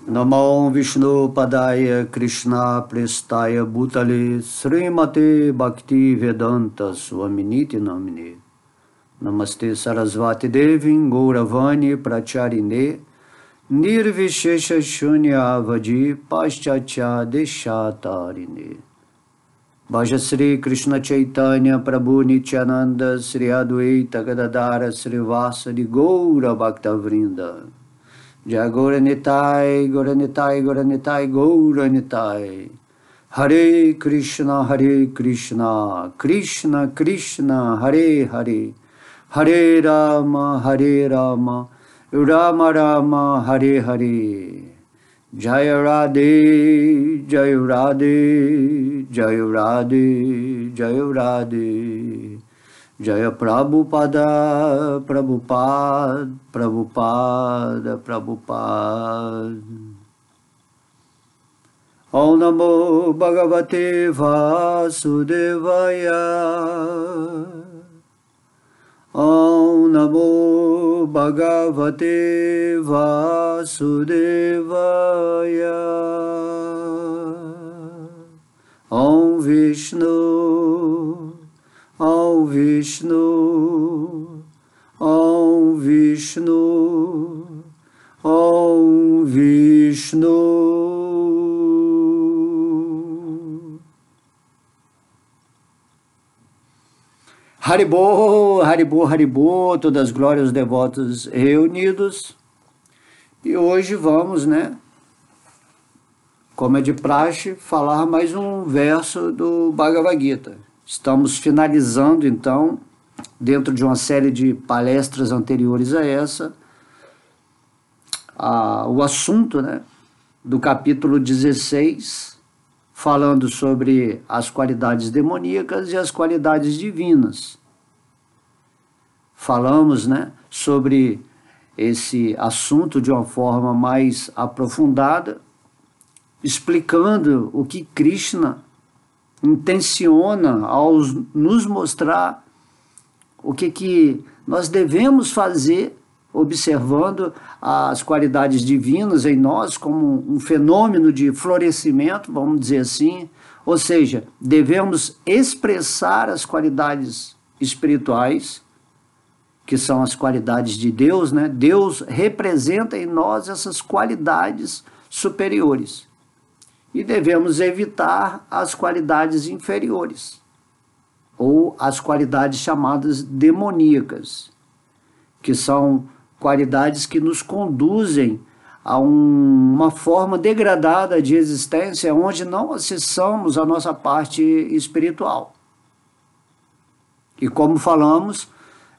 Namo Vishnu Padaya Krishna Prestaya Bhutale Srimate Bhakti Vedanta Swaminiti Namine Namaste Sarasvati Devin Gauravani Pracharine Nirvishesha Shunyavadi Paschatya Deshatarine Bhaja Sri Krishna Chaitanya Prabhu Nityananda Sri Adwaita Gadadara Sri Vasari Gaura Bhakta Vrinda Jai Gaura Nitai, Gaura Nitai, Gaura Nitai, Gaura Nitai. Hare Krishna, Krishna Krishna, Hare Hare. Hare Rama, Rama Rama, Hare Hare. Jai Radhe, Jai Radhe, Jai Radhe, Jai Radhe. Jaya Prabhupada, Prabhupada, Prabhupada, Prabhupada. Om Namo Bhagavate Vasudevaya. Om Namo Bhagavate Vasudevaya. Om Vishnu. Om Vishnu, Om Vishnu, Om Vishnu. Haribô, Haribô, Haribô, todas as glórias devotos reunidos. E hoje vamos, como é de praxe, falar mais um verso do Bhagavad Gita. Estamos finalizando, então, dentro de uma série de palestras anteriores a essa, o assunto do capítulo 16, falando sobre as qualidades demoníacas e as qualidades divinas. Falamos sobre esse assunto de uma forma mais aprofundada, explicando o que Krishna intenciona ao nos mostrar o que nós devemos fazer, observando as qualidades divinas em nós como um fenômeno de florescimento, vamos dizer assim, ou seja, devemos expressar as qualidades espirituais, que são as qualidades de Deus, Deus representa em nós essas qualidades superiores. E devemos evitar as qualidades inferiores, ou as qualidades chamadas demoníacas, que são qualidades que nos conduzem a uma forma degradada de existência, onde não acessamos a nossa parte espiritual. E como falamos,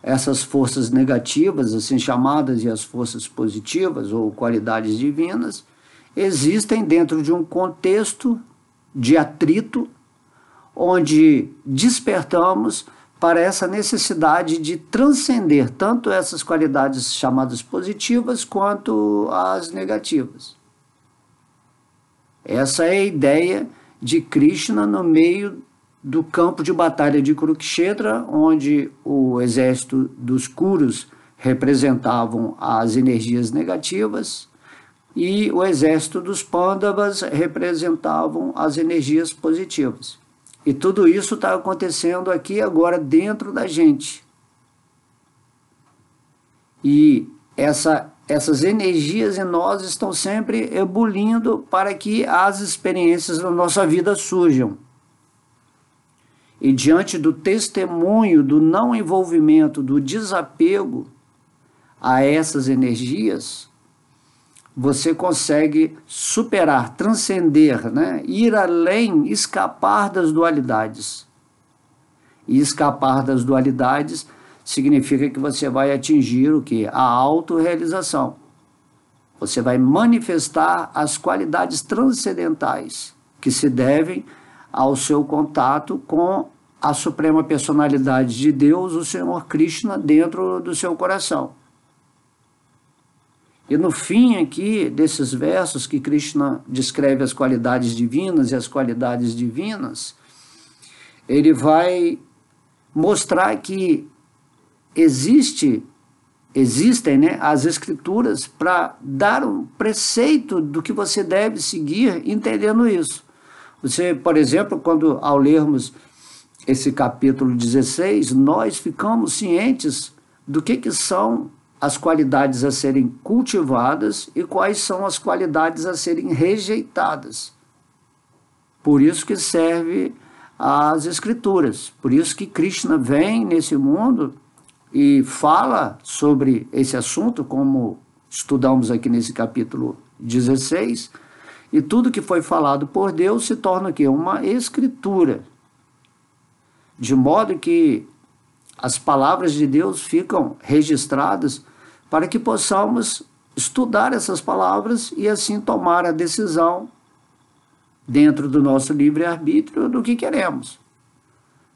essas forças negativas, assim chamadas, e as forças positivas, ou qualidades divinas, existem dentro de um contexto de atrito, onde despertamos para essa necessidade de transcender tanto essas qualidades chamadas positivas quanto as negativas. Essa é a ideia de Krishna no meio do campo de batalha de Kurukshetra, onde o exército dos Kurus representavam as energias negativas, e o exército dos Pandavas representavam as energias positivas. E tudo isso está acontecendo aqui agora dentro da gente. E essas energias em nós estão sempre ebulindo para que as experiências da nossa vida surjam. E diante do testemunho do não envolvimento, do desapego a essas energias, você consegue superar, transcender, ir além, escapar das dualidades. E escapar das dualidades significa que você vai atingir o quê? A autorrealização. Você vai manifestar as qualidades transcendentais que se devem ao seu contato com a Suprema Personalidade de Deus, o Senhor Krishna, dentro do seu coração. E no fim aqui desses versos que Krishna descreve as qualidades divinas e as qualidades divinas, ele vai mostrar que existe existem, né, as escrituras para dar um preceito do que você deve seguir entendendo isso. Você, por exemplo, quando ao lermos esse capítulo 16, nós ficamos cientes do que são as qualidades a serem cultivadas e quais são as qualidades a serem rejeitadas. Por isso que serve as escrituras, por isso que Krishna vem nesse mundo e fala sobre esse assunto, como estudamos aqui nesse capítulo 16, e tudo que foi falado por Deus se torna aqui uma escritura, de modo que as palavras de Deus ficam registradas para que possamos estudar essas palavras e assim tomar a decisão dentro do nosso livre-arbítrio do que queremos.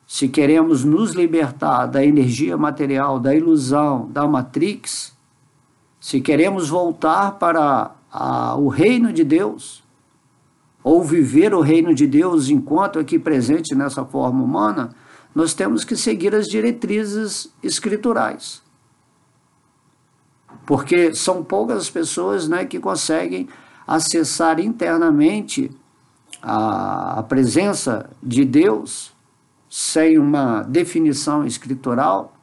Se queremos nos libertar da energia material, da ilusão, da Matrix, se queremos voltar para o reino de Deus, ou viver o reino de Deus enquanto aqui presente nessa forma humana, nós temos que seguir as diretrizes escriturais. Porque são poucas as pessoas, né, que conseguem acessar internamente a presença de Deus sem uma definição escritural,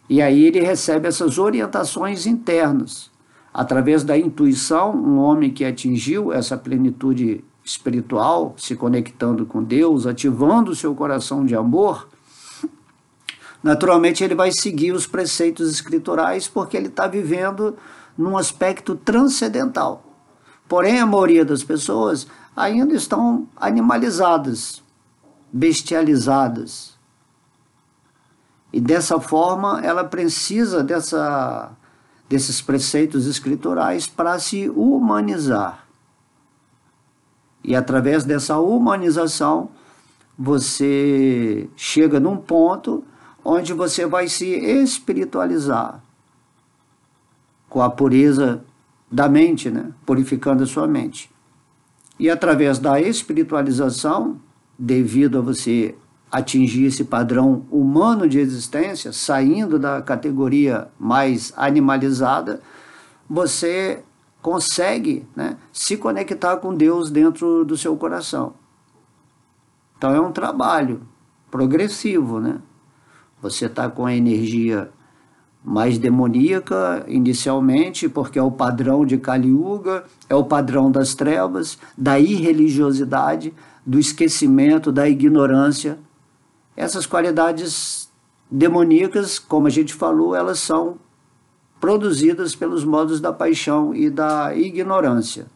e aí ele recebe essas orientações internas. Através da intuição, um homem que atingiu essa plenitude espiritual, se conectando com Deus, ativando o seu coração de amor, naturalmente ele vai seguir os preceitos escriturais porque ele está vivendo num aspecto transcendental. Porém, a maioria das pessoas ainda estão animalizadas, bestializadas. E dessa forma, ela precisa desses preceitos escriturais para se humanizar. E através dessa humanização, você chega num ponto onde você vai se espiritualizar com a pureza da mente, né? Purificando a sua mente. E através da espiritualização, devido a você atingir esse padrão humano de existência, saindo da categoria mais animalizada, você consegue, né, se conectar com Deus dentro do seu coração. Então é um trabalho progressivo, né? Você está com a energia mais demoníaca inicialmente, porque é o padrão de Kali Yuga, é o padrão das trevas, da irreligiosidade, do esquecimento, da ignorância. Essas qualidades demoníacas, como a gente falou, elas são produzidas pelos modos da paixão e da ignorância.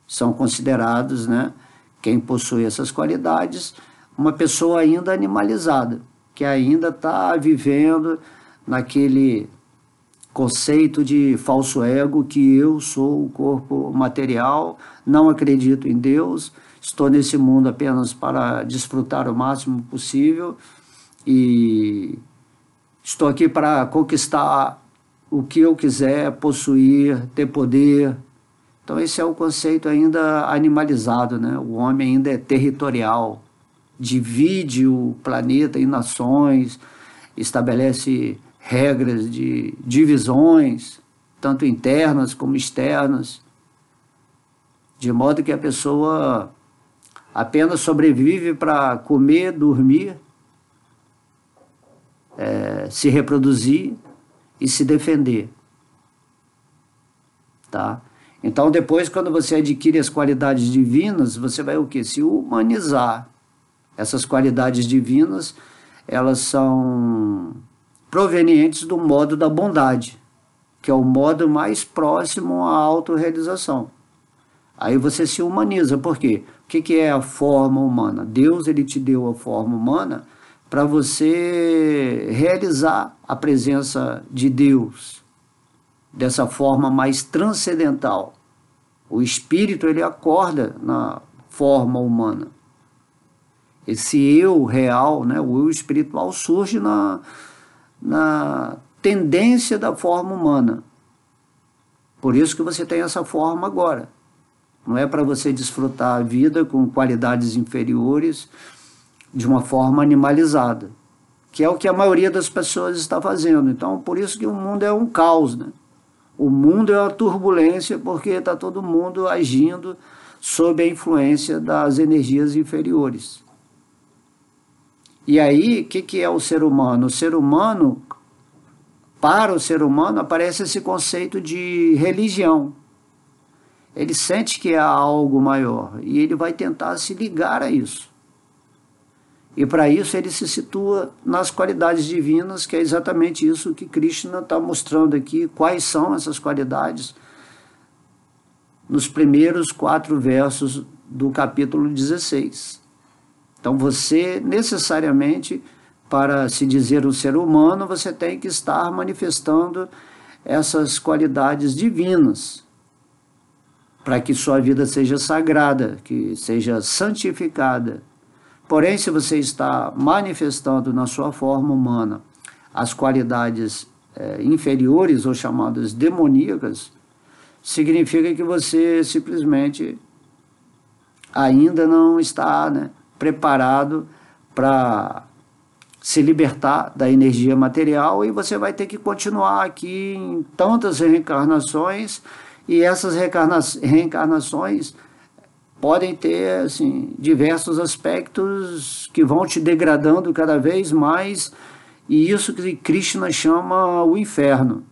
São considerados, né, quem possui essas qualidades, uma pessoa ainda animalizada, que ainda está vivendo naquele conceito de falso ego, que eu sou o corpo material, não acredito em Deus, estou nesse mundo apenas para desfrutar o máximo possível e estou aqui para conquistar o que eu quiser, possuir, ter poder. Então esse é o conceito ainda animalizado, né? O homem ainda é territorial, divide o planeta em nações, estabelece regras de divisões, tanto internas como externas, de modo que a pessoa apenas sobrevive para comer, dormir, se reproduzir e se defender. Tá? Então depois, quando você adquire as qualidades divinas, você vai o quê? Se humanizar. Essas qualidades divinas, elas são provenientes do modo da bondade, que é o modo mais próximo à autorrealização. Aí você se humaniza. Por quê? O que é a forma humana? Deus, ele te deu a forma humana para você realizar a presença de Deus dessa forma mais transcendental. O espírito, ele acorda na forma humana. Esse eu real, né, o eu espiritual, surge na tendência da forma humana. Por isso que você tem essa forma agora. Não é para você desfrutar a vida com qualidades inferiores de uma forma animalizada. que é o que a maioria das pessoas está fazendo. Então, por isso que o mundo é um caos, né? O mundo é uma turbulência, porque está todo mundo agindo sob a influência das energias inferiores. E aí, o que é o ser humano? O ser humano, para o ser humano, aparece esse conceito de religião. Ele sente que há algo maior e ele vai tentar se ligar a isso. E para isso ele se situa nas qualidades divinas, que é exatamente isso que Krishna está mostrando aqui, quais são essas qualidades, nos primeiros 4 versos do capítulo 16. Então você, necessariamente, para se dizer um ser humano, você tem que estar manifestando essas qualidades divinas, para que sua vida seja sagrada, que seja santificada. Porém, se você está manifestando na sua forma humana as qualidades inferiores ou chamadas demoníacas, significa que você simplesmente ainda não está, né, preparado para se libertar da energia material, e você vai ter que continuar aqui em tantas reencarnações, e essas reencarnações podem ter assim, diversos aspectos que vão te degradando cada vez mais, e isso que Krishna chama o inferno.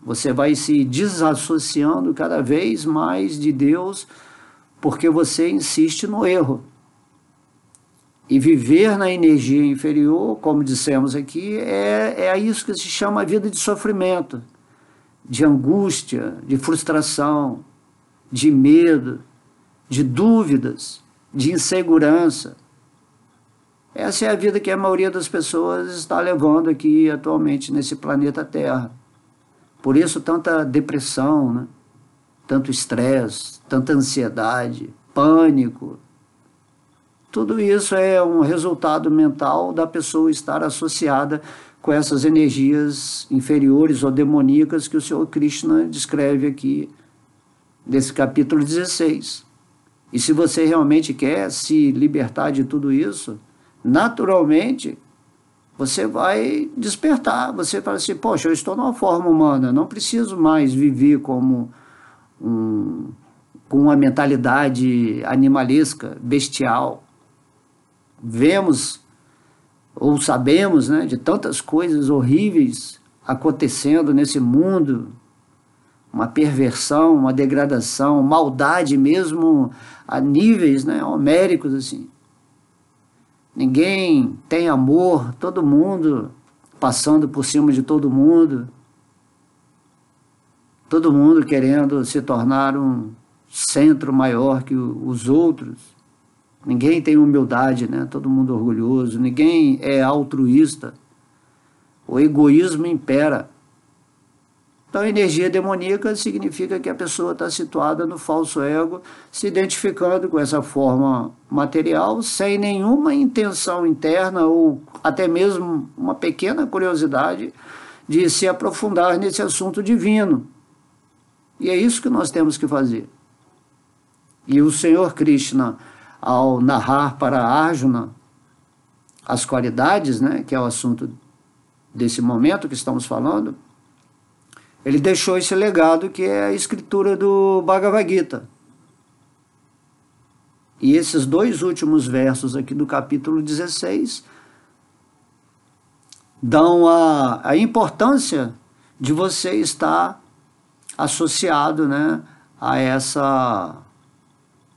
Você vai se desassociando cada vez mais de Deus, porque você insiste no erro. E viver na energia inferior, como dissemos aqui, é isso que se chama a vida de sofrimento, de angústia, de frustração, de medo, de dúvidas, de insegurança. Essa é a vida que a maioria das pessoas está levando aqui atualmente nesse planeta Terra. Por isso tanta depressão, né? Tanto estresse, tanta ansiedade, pânico. Tudo isso é um resultado mental da pessoa estar associada com essas energias inferiores ou demoníacas que o Senhor Krishna descreve aqui nesse capítulo 16. E se você realmente quer se libertar de tudo isso, naturalmente você vai despertar. Você fala assim, poxa, eu estou numa forma humana, não preciso mais viver como com uma mentalidade animalesca, bestial. Vemos ou sabemos, né, de tantas coisas horríveis acontecendo nesse mundo, uma perversão, uma degradação, maldade mesmo a níveis, né, homéricos assim. Ninguém tem amor, todo mundo passando por cima de todo mundo querendo se tornar um centro maior que os outros. Ninguém tem humildade, né? Todo mundo orgulhoso, ninguém é altruísta. O egoísmo impera. Então, energia demoníaca significa que a pessoa está situada no falso ego, se identificando com essa forma material, sem nenhuma intenção interna ou até mesmo uma pequena curiosidade de se aprofundar nesse assunto divino. E é isso que nós temos que fazer. E o Senhor Krishna, ao narrar para Arjuna as qualidades, né, que é o assunto desse momento que estamos falando, ele deixou esse legado que é a escritura do Bhagavad Gita. E esses 2 últimos versos aqui do capítulo 16 dão a importância de você estar associado, né,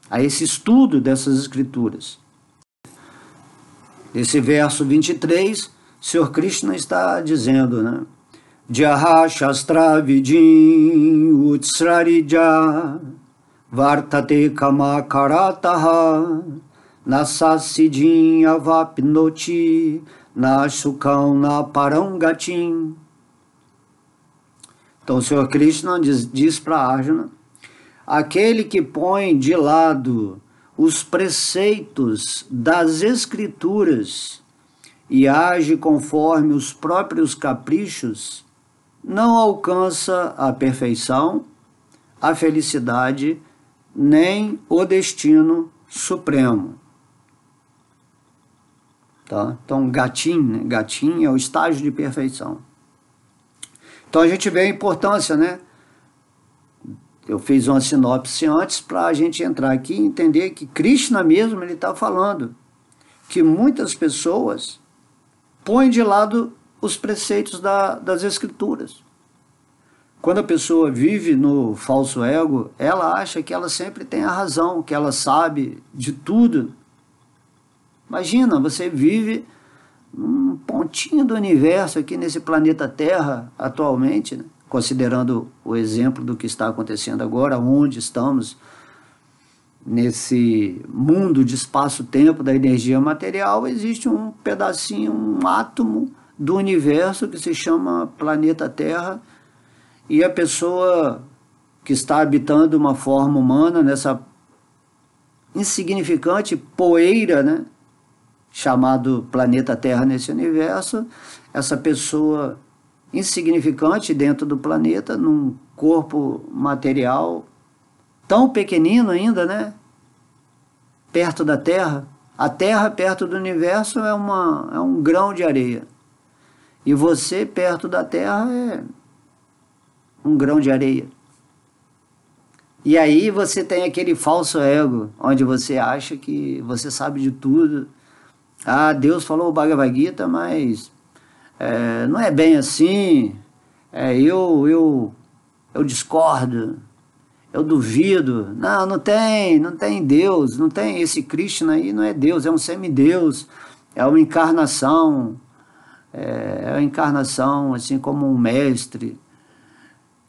a esse estudo dessas escrituras. Nesse verso 23, o Senhor Krishna está dizendo, né, Jaha Shastra Vidin Utsrarija Vartate Kama Karataha Nasasidin Avapnoti Nashukam Naparangatim. Então o Senhor Krishna diz para Arjuna: aquele que põe de lado os preceitos das Escrituras e age conforme os próprios caprichos, não alcança a perfeição, a felicidade, nem o destino supremo. tá? Então, gatim, né? Gatim é o estágio de perfeição. Então a gente vê a importância, né? Eu fiz uma sinopse antes para a gente entrar aqui e entender que Krishna mesmo, ele está falando que muitas pessoas põem de lado os preceitos das Escrituras. Quando a pessoa vive no falso ego, ela acha que ela sempre tem a razão, que ela sabe de tudo. Imagina, você vive num pontinho do universo aqui nesse planeta Terra atualmente, né? Considerando o exemplo do que está acontecendo agora, onde estamos nesse mundo de espaço-tempo da energia material, existe um pedacinho, um átomo do universo que se chama planeta Terra, e a pessoa que está habitando uma forma humana nessa insignificante poeira, né, chamado planeta Terra nesse universo, essa pessoa insignificante dentro do planeta, num corpo material tão pequenino ainda, né? Perto da Terra. A Terra perto do universo é um grão de areia. E você perto da Terra é um grão de areia. E aí você tem aquele falso ego, onde você acha que você sabe de tudo. Ah, Deus falou o Bhagavad Gita, mas não é bem assim. Eu discordo. Eu duvido. Não tem Deus, não tem esse Krishna aí, não é Deus, é um semideus, é uma encarnação, é uma encarnação assim como um mestre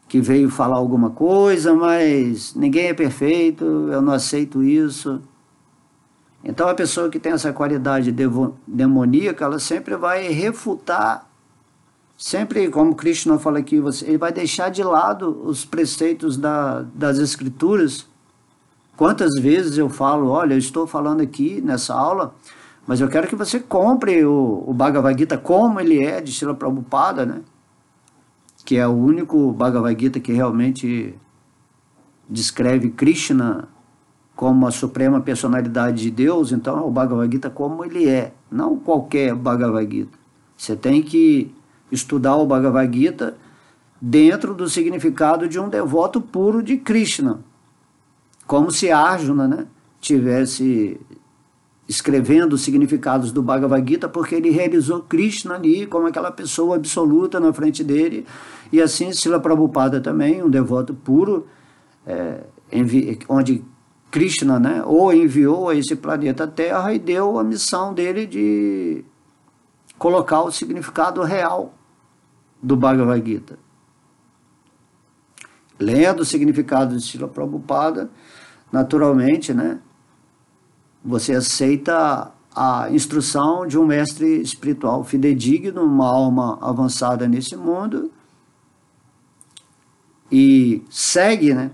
que veio falar alguma coisa, mas ninguém é perfeito, eu não aceito isso. Então a pessoa que tem essa qualidade demoníaca, ela sempre vai refutar, sempre, como Krishna fala aqui, ele vai deixar de lado os preceitos das Escrituras. Quantas vezes eu falo, olha, eu estou falando aqui nessa aula, mas eu quero que você compre o Bhagavad Gita como ele é, de Srila Prabhupada, né? Que é o único Bhagavad Gita que realmente descreve Krishna como a suprema personalidade de Deus. Então é o Bhagavad Gita como ele é, não qualquer Bhagavad Gita. Você tem que estudar o Bhagavad Gita dentro do significado de um devoto puro de Krishna, como se Arjuna, né, tivesse escrevendo os significados do Bhagavad Gita, porque ele realizou Krishna ali como aquela pessoa absoluta na frente dele. E assim Srila Prabhupada também, um devoto puro, onde Krishna, né, o enviou a esse planeta Terra e deu a missão dele de colocar o significado real do Bhagavad Gita. Lendo o significado de Srila Prabhupada, naturalmente, né, você aceita a instrução de um mestre espiritual fidedigno, uma alma avançada nesse mundo, e segue, né,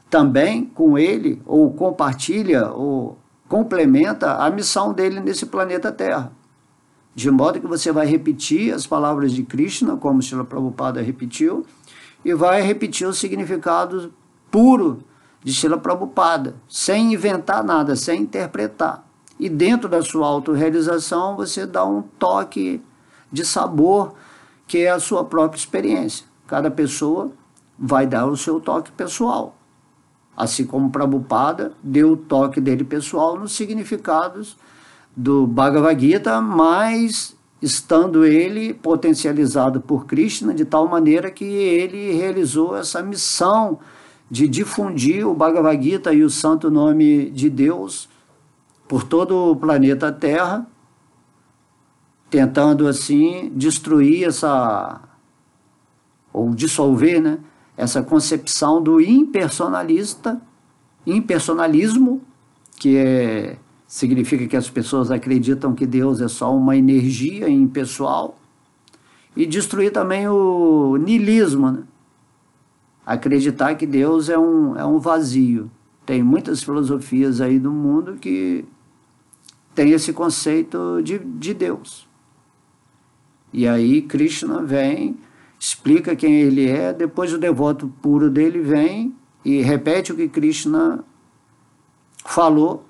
também com ele, ou compartilha, ou complementa a missão dele nesse planeta Terra. De modo que você vai repetir as palavras de Krishna, como Srila Prabhupada repetiu, e vai repetir o significado puro de Srila Prabhupada, sem inventar nada, sem interpretar. E dentro da sua autorrealização, você dá um toque de sabor, que é a sua própria experiência. Cada pessoa vai dar o seu toque pessoal. Assim como Prabhupada deu o toque dele pessoal nos significados do Bhagavad Gita, mas estando ele potencializado por Krishna de tal maneira que ele realizou essa missão de difundir o Bhagavad Gita e o santo nome de Deus por todo o planeta Terra, tentando assim destruir ou dissolver, né, essa concepção do impersonalismo, que significa que as pessoas acreditam que Deus é só uma energia impessoal, e destruir também o niilismo, né? Acreditar que Deus é um vazio. Tem muitas filosofias aí do mundo que tem esse conceito de Deus. E aí Krishna vem, explica quem ele é, depois o devoto puro dele vem e repete o que Krishna falou,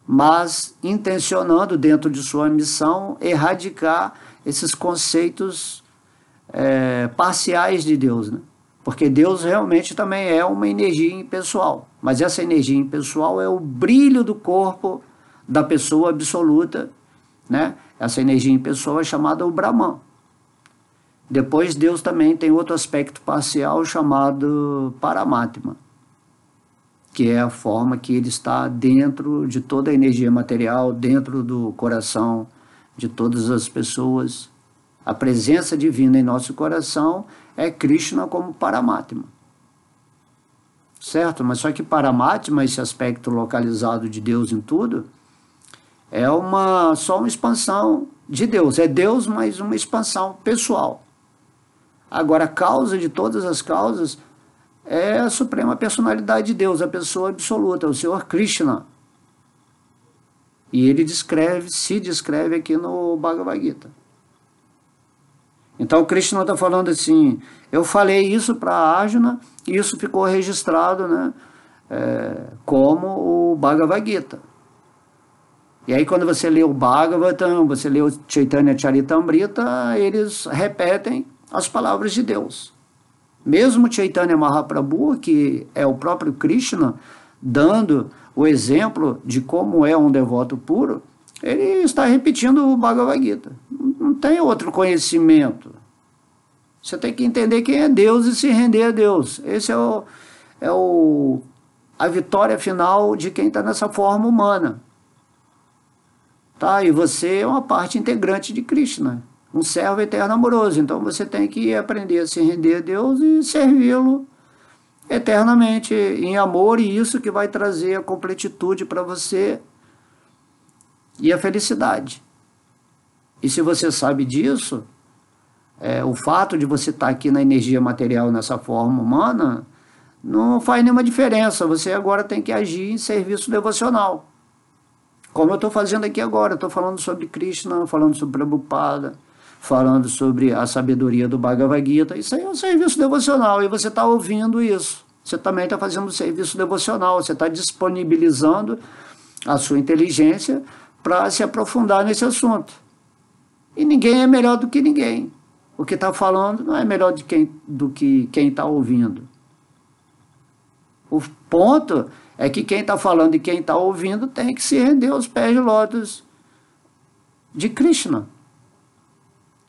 mas intencionando dentro de sua missão erradicar esses conceitos parciais de Deus, né? Porque Deus realmente também é uma energia impessoal, mas essa energia impessoal é o brilho do corpo da pessoa absoluta, né? Essa energia impessoal é chamada o Brahman. Depois Deus também tem outro aspecto parcial chamado Paramatma, que é a forma que ele está dentro de toda a energia material, dentro do coração de todas as pessoas. A presença divina em nosso coração é Krishna como Paramatma. Certo? Mas só que Paramatma, esse aspecto localizado de Deus em tudo, é só uma expansão de Deus. É Deus, mas uma expansão pessoal. Agora, a causa de todas as causas é a suprema personalidade de Deus, a pessoa absoluta, o Senhor Krishna. E ele se descreve aqui no Bhagavad Gita. Então, Krishna está falando assim, eu falei isso para Arjuna, e isso ficou registrado, né, como o Bhagavad Gita. E aí, quando você lê o Bhagavatam, você lê o Chaitanya Charitamrita, eles repetem as palavras de Deus. Mesmo Chaitanya Mahaprabhu, que é o próprio Krishna, dando o exemplo de como é um devoto puro, ele está repetindo o Bhagavad Gita. Não tem outro conhecimento. Você tem que entender quem é Deus e se render a Deus. Esse é a vitória final de quem está nessa forma humana. Tá? E você é uma parte integrante de Krishna, um servo eterno amoroso. Então você tem que aprender a se render a Deus e servi-lo eternamente em amor, e isso que vai trazer a completitude para você e a felicidade. E se você sabe disso, o fato de você estar aqui na energia material, nessa forma humana, não faz nenhuma diferença. Você agora tem que agir em serviço devocional. Como eu estou fazendo aqui agora, estou falando sobre Krishna, falando sobre Prabhupada, falando sobre a sabedoria do Bhagavad Gita. Isso aí é um serviço devocional, e você está ouvindo isso. Você também está fazendo um serviço devocional, você está disponibilizando a sua inteligência para se aprofundar nesse assunto. E ninguém é melhor do que ninguém. O que está falando não é melhor do que quem está ouvindo. O ponto é que quem está falando e quem está ouvindo tem que se render aos pés de lótus de Krishna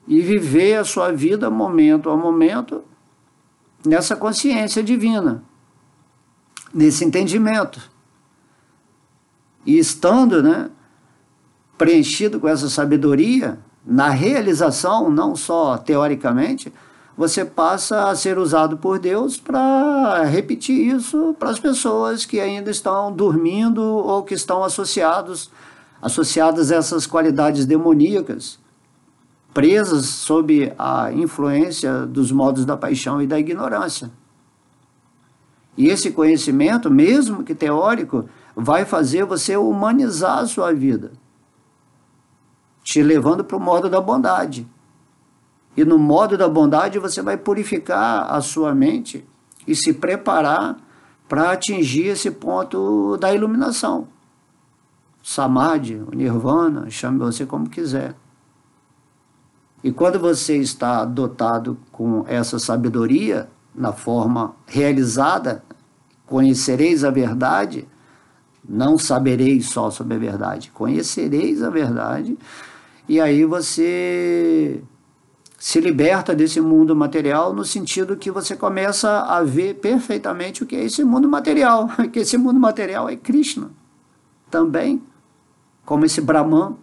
e viver a sua vida momento a momento nessa consciência divina, nesse entendimento. E estando, né, preenchido com essa sabedoria, na realização, não só teoricamente, você passa a ser usado por Deus para repetir isso para as pessoas que ainda estão dormindo ou que estão associadas a essas qualidades demoníacas, presas sob a influência dos modos da paixão e da ignorância. E esse conhecimento, mesmo que teórico, vai fazer você humanizar a sua vida, te levando para o modo da bondade. E no modo da bondade você vai purificar a sua mente e se preparar para atingir esse ponto da iluminação. Samadhi, o Nirvana, chame você como quiser. E quando você está dotado com essa sabedoria, na forma realizada, conhecereis a verdade, não sabereis só sobre a verdade, conhecereis a verdade, e aí você se liberta desse mundo material, no sentido que você começa a ver perfeitamente o que é esse mundo material, que esse mundo material é Krishna também, como esse Brahman,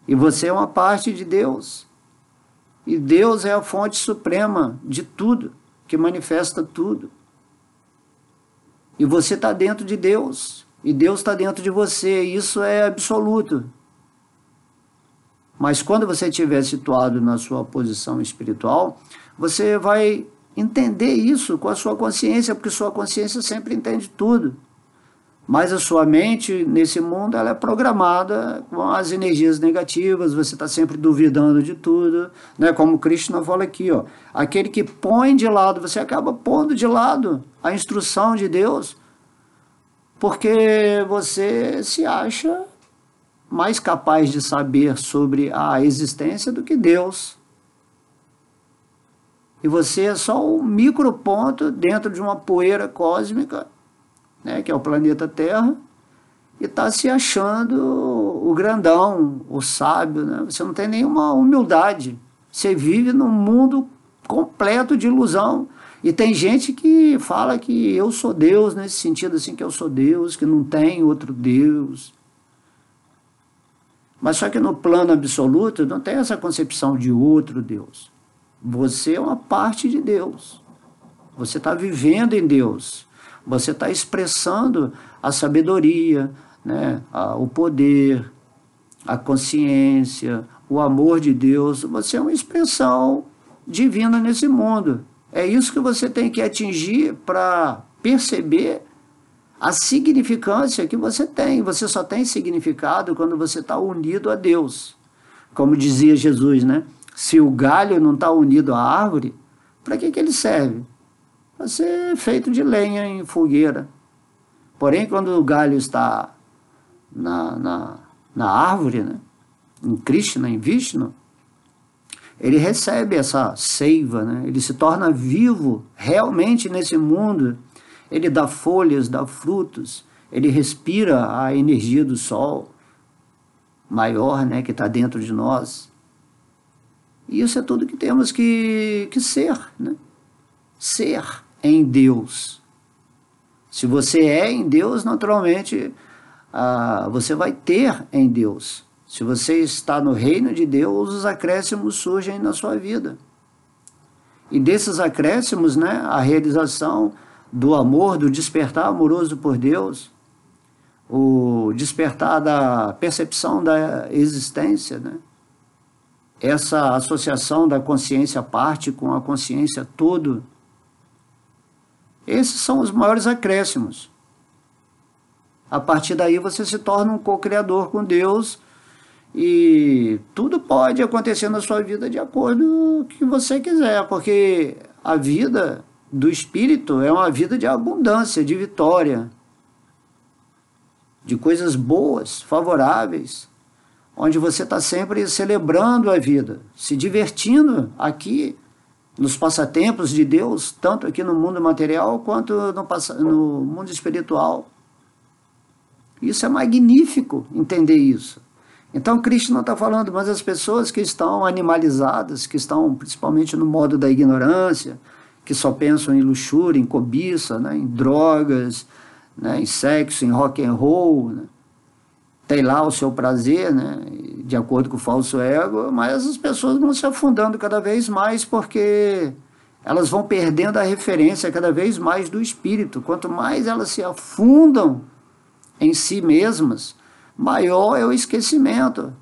e você é uma parte de Deus, e Deus é a fonte suprema de tudo, que manifesta tudo, e você está dentro de Deus, e Deus está dentro de você, e isso é absoluto. Mas quando você estiver situado na sua posição espiritual, você vai entender isso com a sua consciência, porque sua consciência sempre entende tudo. Mas a sua mente, nesse mundo, ela é programada com as energias negativas, você está sempre duvidando de tudo, né? Como Krishna fala aqui, ó, aquele que põe de lado, você acaba pondo de lado a instrução de Deus porque você se acha mais capaz de saber sobre a existência do que Deus. E você é só um microponto dentro de uma poeira cósmica, né, que é o planeta Terra, e está se achando o grandão, o sábio, né? Você não tem nenhuma humildade. Você vive num mundo completo de ilusão. E tem gente que fala que eu sou Deus, nesse sentido assim, que eu sou Deus, que não tem outro Deus. Mas só que no plano absoluto não tem essa concepção de outro Deus. Você é uma parte de Deus. Você está vivendo em Deus. Você está expressando a sabedoria, né, o poder, a consciência, o amor de Deus. Você é uma expressão divina nesse mundo. É isso que você tem que atingir para perceber a significância que você tem. Você só tem significado quando você está unido a Deus. Como dizia Jesus, né? Se o galho não está unido à árvore, para que ele serve? Para ser feito de lenha em fogueira. Porém, quando o galho está na árvore, né? Em Krishna, em Vishnu, ele recebe essa seiva, né? Ele se torna vivo realmente nesse mundo. Ele dá folhas, dá frutos, ele respira a energia do sol maior, né, que está dentro de nós. E isso é tudo que temos que ser, né? Ser em Deus. Se você é em Deus, naturalmente, você vai ter em Deus. Se você está no reino de Deus, os acréscimos surgem na sua vida. E desses acréscimos, né, a realização do amor, do despertar amoroso por Deus, o despertar da percepção da existência, né? Essa associação da consciência parte com a consciência todo, esses são os maiores acréscimos. A partir daí você se torna um co-criador com Deus e tudo pode acontecer na sua vida de acordo com o que você quiser, porque a vida do espírito é uma vida de abundância, de vitória, de coisas boas, favoráveis, onde você está sempre celebrando a vida, se divertindo aqui nos passatempos de Deus, tanto aqui no mundo material quanto no mundo espiritual. Isso é magnífico, entender isso. Então Cristo não está falando, mas as pessoas que estão animalizadas, que estão principalmente no modo da ignorância, que só pensam em luxúria, em cobiça, né, em drogas, né, em sexo, em rock and roll, né, tem lá o seu prazer, né, de acordo com o falso ego, mas as pessoas vão se afundando cada vez mais porque elas vão perdendo a referência cada vez mais do espírito. Quanto mais elas se afundam em si mesmas, maior é o esquecimento.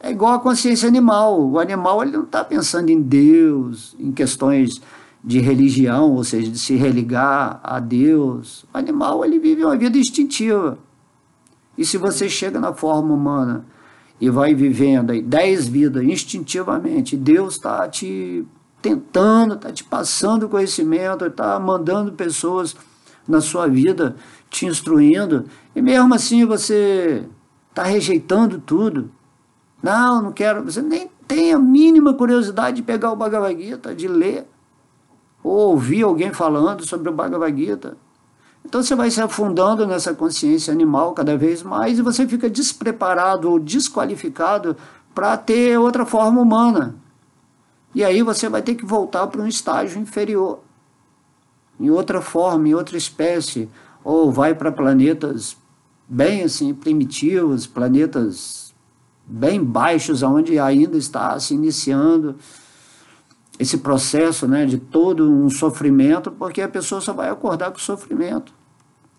É igual a consciência animal. O animal ele não está pensando em Deus, em questões de religião, ou seja, de se religar a Deus. O animal ele vive uma vida instintiva. E se você chega na forma humana e vai vivendo aí 10 vidas instintivamente, Deus está te tentando, está te passando conhecimento, está mandando pessoas na sua vida, te instruindo, e mesmo assim você está rejeitando tudo. Não, não quero. Você nem tem a mínima curiosidade de pegar o Bhagavad Gita, de ler, ou ouvir alguém falando sobre o Bhagavad Gita. Então você vai se afundando nessa consciência animal cada vez mais e você fica despreparado ou desqualificado para ter outra forma humana. E aí você vai ter que voltar para um estágio inferior, em outra forma, em outra espécie, ou vai para planetas bem assim primitivos, planetas bem baixos, onde ainda está se iniciando esse processo, né, de todo um sofrimento, porque a pessoa só vai acordar com o sofrimento,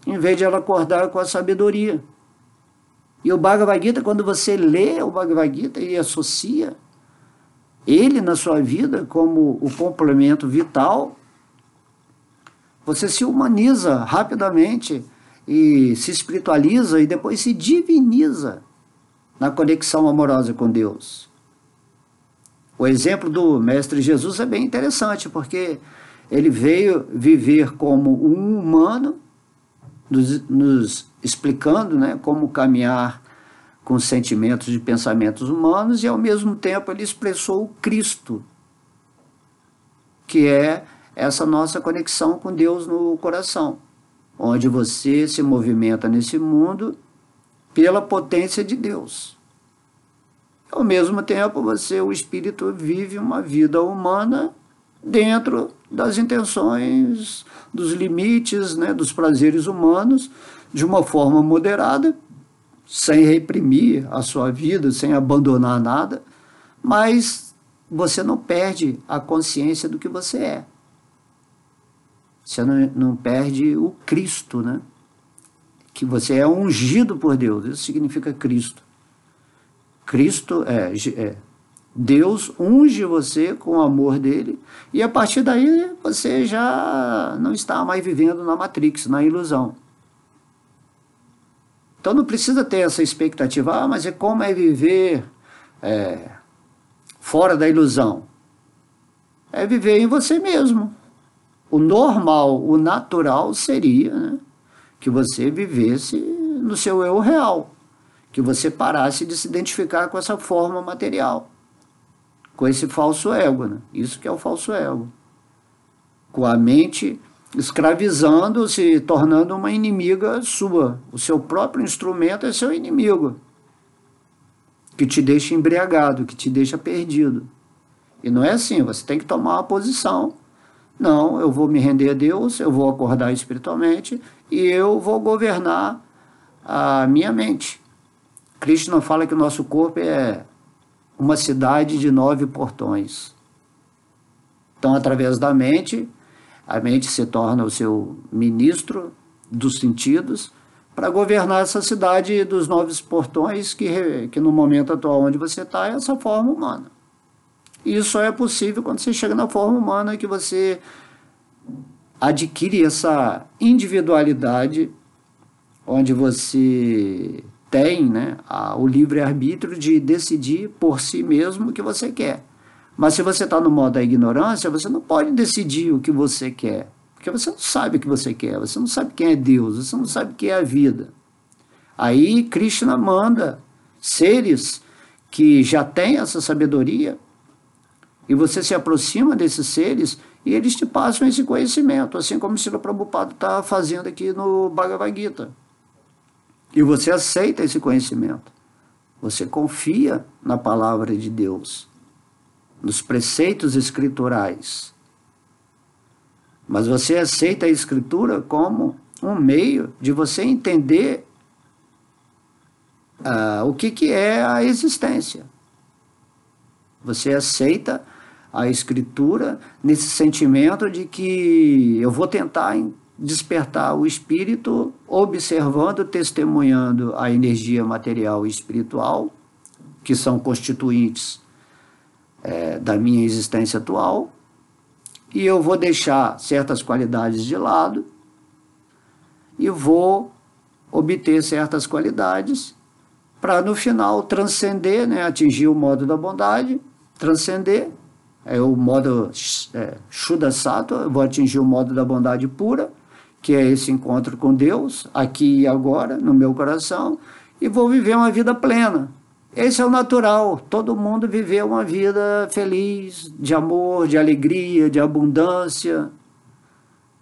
em vez de ela acordar com a sabedoria. E o Bhagavad Gita, quando você lê o Bhagavad Gita e associa ele na sua vida como o complemento vital, você se humaniza rapidamente e se espiritualiza e depois se diviniza na conexão amorosa com Deus. O exemplo do Mestre Jesus é bem interessante, porque ele veio viver como um humano nos explicando, né, como caminhar com sentimentos e pensamentos humanos, e ao mesmo tempo ele expressou o Cristo, que é essa nossa conexão com Deus no coração, onde você se movimenta nesse mundo pela potência de Deus. Ao mesmo tempo, você, o espírito, vive uma vida humana dentro das intenções, dos limites, né, dos prazeres humanos, de uma forma moderada, sem reprimir a sua vida, sem abandonar nada, mas você não perde a consciência do que você é. Você não perde o Cristo, né? Que você é ungido por Deus, isso significa Cristo. Cristo Deus unge você com o amor dele, e a partir daí você já não está mais vivendo na Matrix, na ilusão. Então não precisa ter essa expectativa, mas como é viver fora da ilusão? É viver em você mesmo. O normal, o natural seria, né, que você vivesse no seu eu real, que você parasse de se identificar com essa forma material, com esse falso ego, né? Isso que é o falso ego. Com a mente escravizando, se tornando uma inimiga sua. O seu próprio instrumento é seu inimigo, que te deixa embriagado, que te deixa perdido. E não é assim, você tem que tomar uma posição. Não, eu vou me render a Deus, eu vou acordar espiritualmente e eu vou governar a minha mente. Krishna fala que o nosso corpo é uma cidade de 9 portões. Então, através da mente, a mente se torna o seu ministro dos sentidos para governar essa cidade dos 9 portões que no momento atual onde você está é essa forma humana. E isso só é possível quando você chega na forma humana, que você adquire essa individualidade, onde você tem, né, o livre-arbítrio de decidir por si mesmo o que você quer. Mas se você está no modo da ignorância, você não pode decidir o que você quer, porque você não sabe o que você quer, você não sabe quem é Deus, você não sabe o que é a vida. Aí Krishna manda seres que já têm essa sabedoria, e você se aproxima desses seres e eles te passam esse conhecimento, assim como o Srila Prabhupada está fazendo aqui no Bhagavad Gita. E você aceita esse conhecimento. Você confia na palavra de Deus, nos preceitos escriturais. Mas você aceita a escritura como um meio de você entender o que é a existência. Você aceita a escritura nesse sentimento de que eu vou tentar despertar o espírito, observando, testemunhando a energia material e espiritual, que são constituintes da minha existência atual, e eu vou deixar certas qualidades de lado e vou obter certas qualidades para no final transcender, né, atingir o modo da bondade, transcender, o modo Shuddha Sattva, eu vou atingir o modo da bondade pura, que é esse encontro com Deus, aqui e agora, no meu coração, e vou viver uma vida plena. Esse é o natural, todo mundo viver uma vida feliz, de amor, de alegria, de abundância,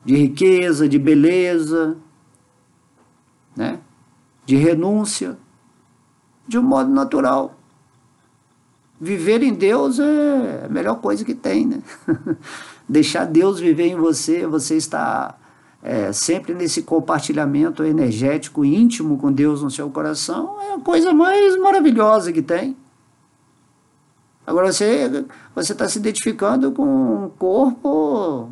de riqueza, de beleza, né, de renúncia, de um modo natural. Viver em Deus é a melhor coisa que tem, né? Deixar Deus viver em você, você está sempre nesse compartilhamento energético íntimo com Deus no seu coração, é a coisa mais maravilhosa que tem. Agora você está se identificando com um corpo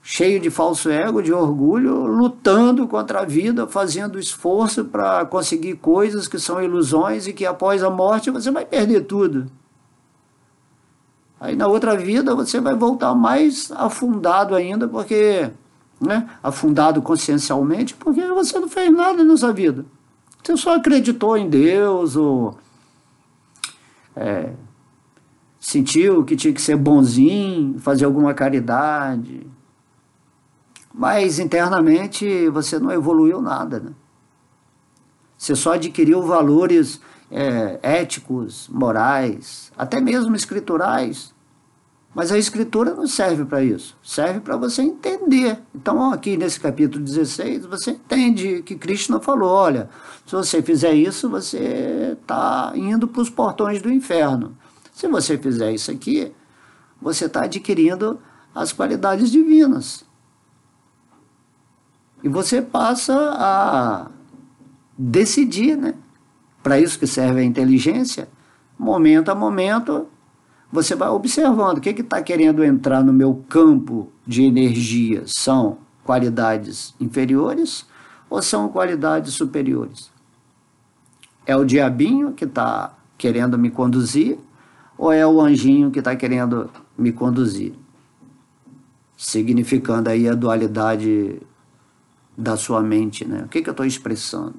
cheio de falso ego, de orgulho, lutando contra a vida, fazendo esforço para conseguir coisas que são ilusões e que após a morte você vai perder tudo. Aí na outra vida você vai voltar mais afundado ainda, porque, né, afundado consciencialmente, porque você não fez nada nessa vida. Você só acreditou em Deus, ou sentiu que tinha que ser bonzinho, fazer alguma caridade. mas internamente você não evoluiu nada, né? Você só adquiriu valores éticos, morais, até mesmo escriturais. Mas a escritura não serve para isso, serve para você entender. Então, aqui nesse capítulo 16, você entende que Krishna falou, olha, se você fizer isso, você está indo para os portões do inferno. Se você fizer isso aqui, você está adquirindo as qualidades divinas. E você passa a decidir, né? Para isso que serve a inteligência, momento a momento, você vai observando o que está querendo entrar no meu campo de energia. São qualidades inferiores ou são qualidades superiores? É o diabinho que está querendo me conduzir ou é o anjinho que está querendo me conduzir? Significando aí a dualidade da sua mente, né? O que eu estou expressando?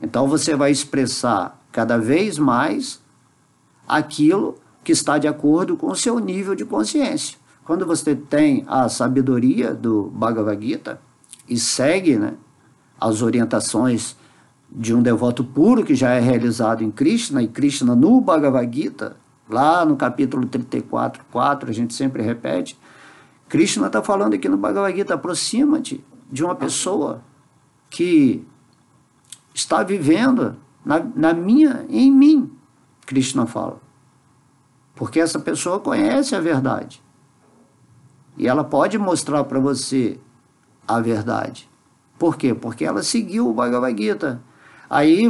Então você vai expressar cada vez mais aquilo que está de acordo com o seu nível de consciência. Quando você tem a sabedoria do Bhagavad Gita e segue, né, as orientações de um devoto puro que já é realizado em Krishna, e Krishna no Bhagavad Gita, lá no capítulo 34:4, a gente sempre repete, Krishna está falando aqui no Bhagavad Gita, aproxima-te de uma pessoa que está vivendo em mim, Krishna fala. Porque essa pessoa conhece a verdade. E ela pode mostrar para você a verdade. Por quê? Porque ela seguiu o Bhagavad Gita. Aí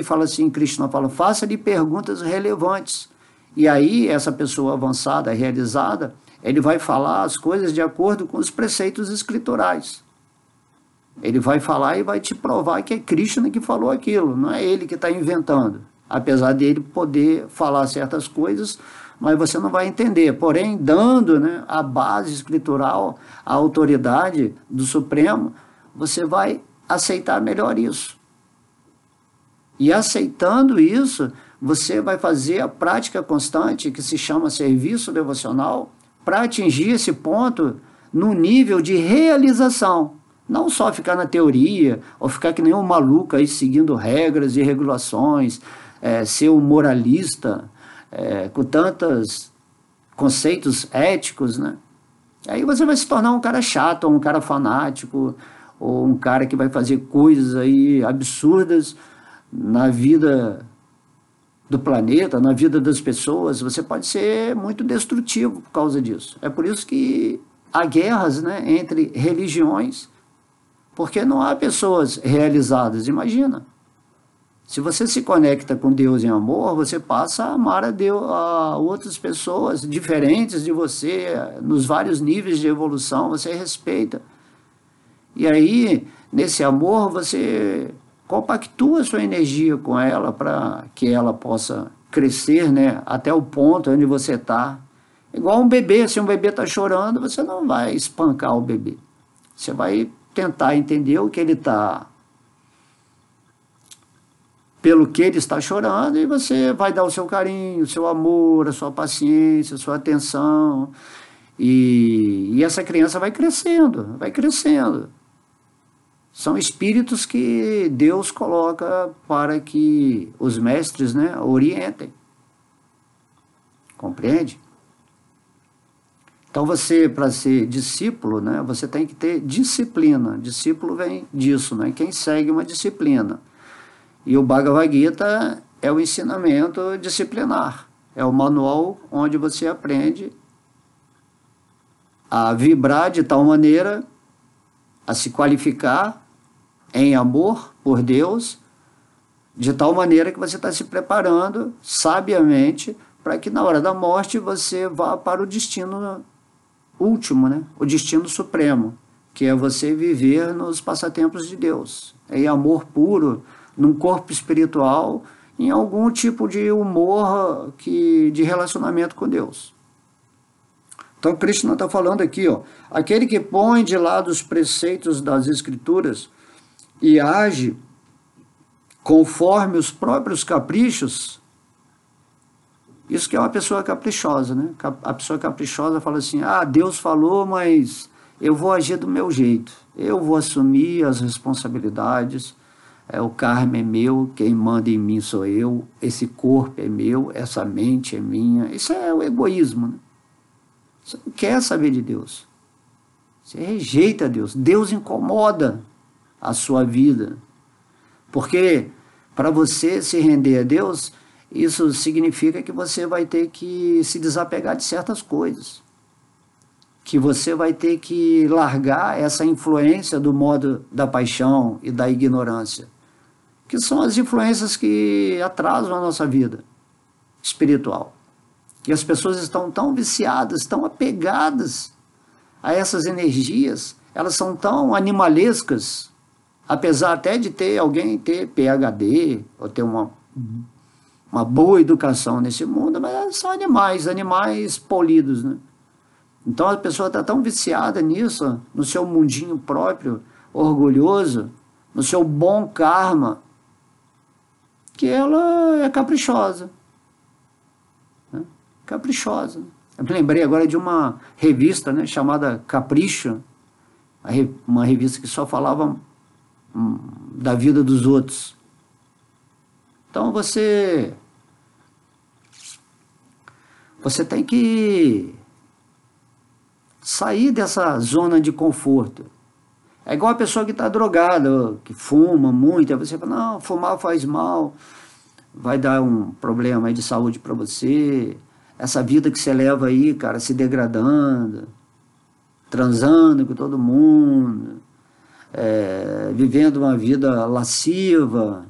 fala assim, Krishna fala, faça-lhe perguntas relevantes. E aí essa pessoa avançada, realizada, ele vai falar as coisas de acordo com os preceitos escriturais. Ele vai falar e vai te provar que é Krishna que falou aquilo, não é ele que está inventando. Apesar dele poder falar certas coisas, mas você não vai entender. Porém, dando, né, a base escritural, a autoridade do Supremo, você vai aceitar melhor isso. E aceitando isso, você vai fazer a prática constante, que se chama serviço devocional, para atingir esse ponto no nível de realização. Não só ficar na teoria, ou ficar que nem um maluco aí seguindo regras e regulações, ser um moralista, com tantos conceitos éticos, né? Aí você vai se tornar um cara chato, ou um cara fanático, ou um cara que vai fazer coisas aí absurdas na vida do planeta, na vida das pessoas. Você pode ser muito destrutivo por causa disso. É por isso que há guerras, né, entre religiões, porque não há pessoas realizadas. Imagina, se você se conecta com Deus em amor, você passa a amar a Deus, a outras pessoas diferentes de você, nos vários níveis de evolução, você respeita. E aí, nesse amor, você compactua a sua energia com ela para que ela possa crescer, né, até o ponto onde você está. Igual um bebê, se um bebê está chorando, você não vai espancar o bebê. Você vai tentar entender o que ele está, pelo que ele está chorando, e você vai dar o seu carinho, o seu amor, a sua paciência, a sua atenção, e essa criança vai crescendo, vai crescendo. São espíritos que Deus coloca para que os mestres, né, orientem. Compreende? Então você, para ser discípulo, né, você tem que ter disciplina. Discípulo vem disso, né? Quem segue uma disciplina. E o Bhagavad Gita é o ensinamento disciplinar. É o manual onde você aprende a vibrar de tal maneira, a se qualificar em amor por Deus, de tal maneira que você está se preparando sabiamente para que na hora da morte você vá para o destino último, né? O destino supremo, que é você viver nos passatempos de Deus, em amor puro, num corpo espiritual, em algum tipo de humor de relacionamento com Deus. Então Krishna está falando aqui, ó, aquele que põe de lado os preceitos das Escrituras e age conforme os próprios caprichos, isso que é uma pessoa caprichosa, né? A pessoa caprichosa fala assim, Deus falou, mas eu vou agir do meu jeito, eu vou assumir as responsabilidades, o karma é meu, quem manda em mim sou eu, esse corpo é meu, essa mente é minha. Isso é o egoísmo, né? Você não quer saber de Deus, você rejeita Deus, Deus incomoda a sua vida, porque para você se render a Deus, isso significa que você vai ter que se desapegar de certas coisas, que você vai ter que largar essa influência do modo da paixão e da ignorância, que são as influências que atrasam a nossa vida espiritual. E as pessoas estão tão viciadas, tão apegadas a essas energias, elas são tão animalescas, apesar até de alguém ter PhD, ou ter uma boa educação nesse mundo, mas elas são animais polidos, né? Então a pessoa está tão viciada nisso, no seu mundinho próprio, orgulhoso, no seu bom karma, que ela é caprichosa. Né? Caprichosa. Eu me lembrei agora de uma revista, né, chamada Capricho, uma revista que só falava da vida dos outros. Então você tem que sair dessa zona de conforto. É igual a pessoa que está drogada, que fuma muito, aí você fala, não, fumar faz mal, vai dar um problema aí de saúde para você, essa vida que você leva aí, cara, se degradando, transando com todo mundo, vivendo uma vida lasciva,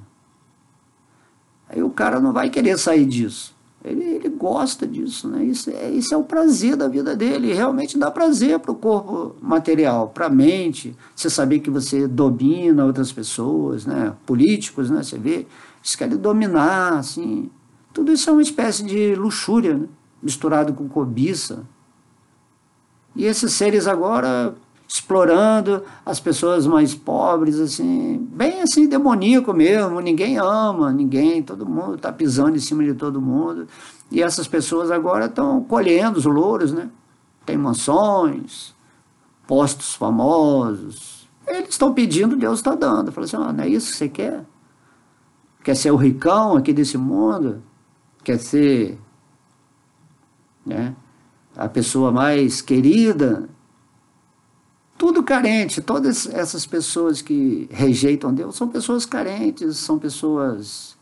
aí o cara não vai querer sair disso. Ele gosta disso, né? Isso é o prazer da vida dele. Realmente dá prazer para o corpo material, para a mente. Você saber que você domina outras pessoas, né? Políticos, né? Você vê, eles querem dominar, assim. Tudo isso é uma espécie de luxúria, né? Misturado com cobiça. E esses seres agora explorando as pessoas mais pobres, assim, bem assim, demoníaco mesmo, ninguém ama ninguém, todo mundo está pisando em cima de todo mundo, e essas pessoas agora estão colhendo os louros, né? Tem mansões, postos famosos, eles estão pedindo, Deus está dando. Fala assim, não é isso que você quer? Quer ser o ricão aqui desse mundo? Quer ser, né, a pessoa mais querida? Tudo carente. Todas essas pessoas que rejeitam Deus são pessoas carentes, são pessoas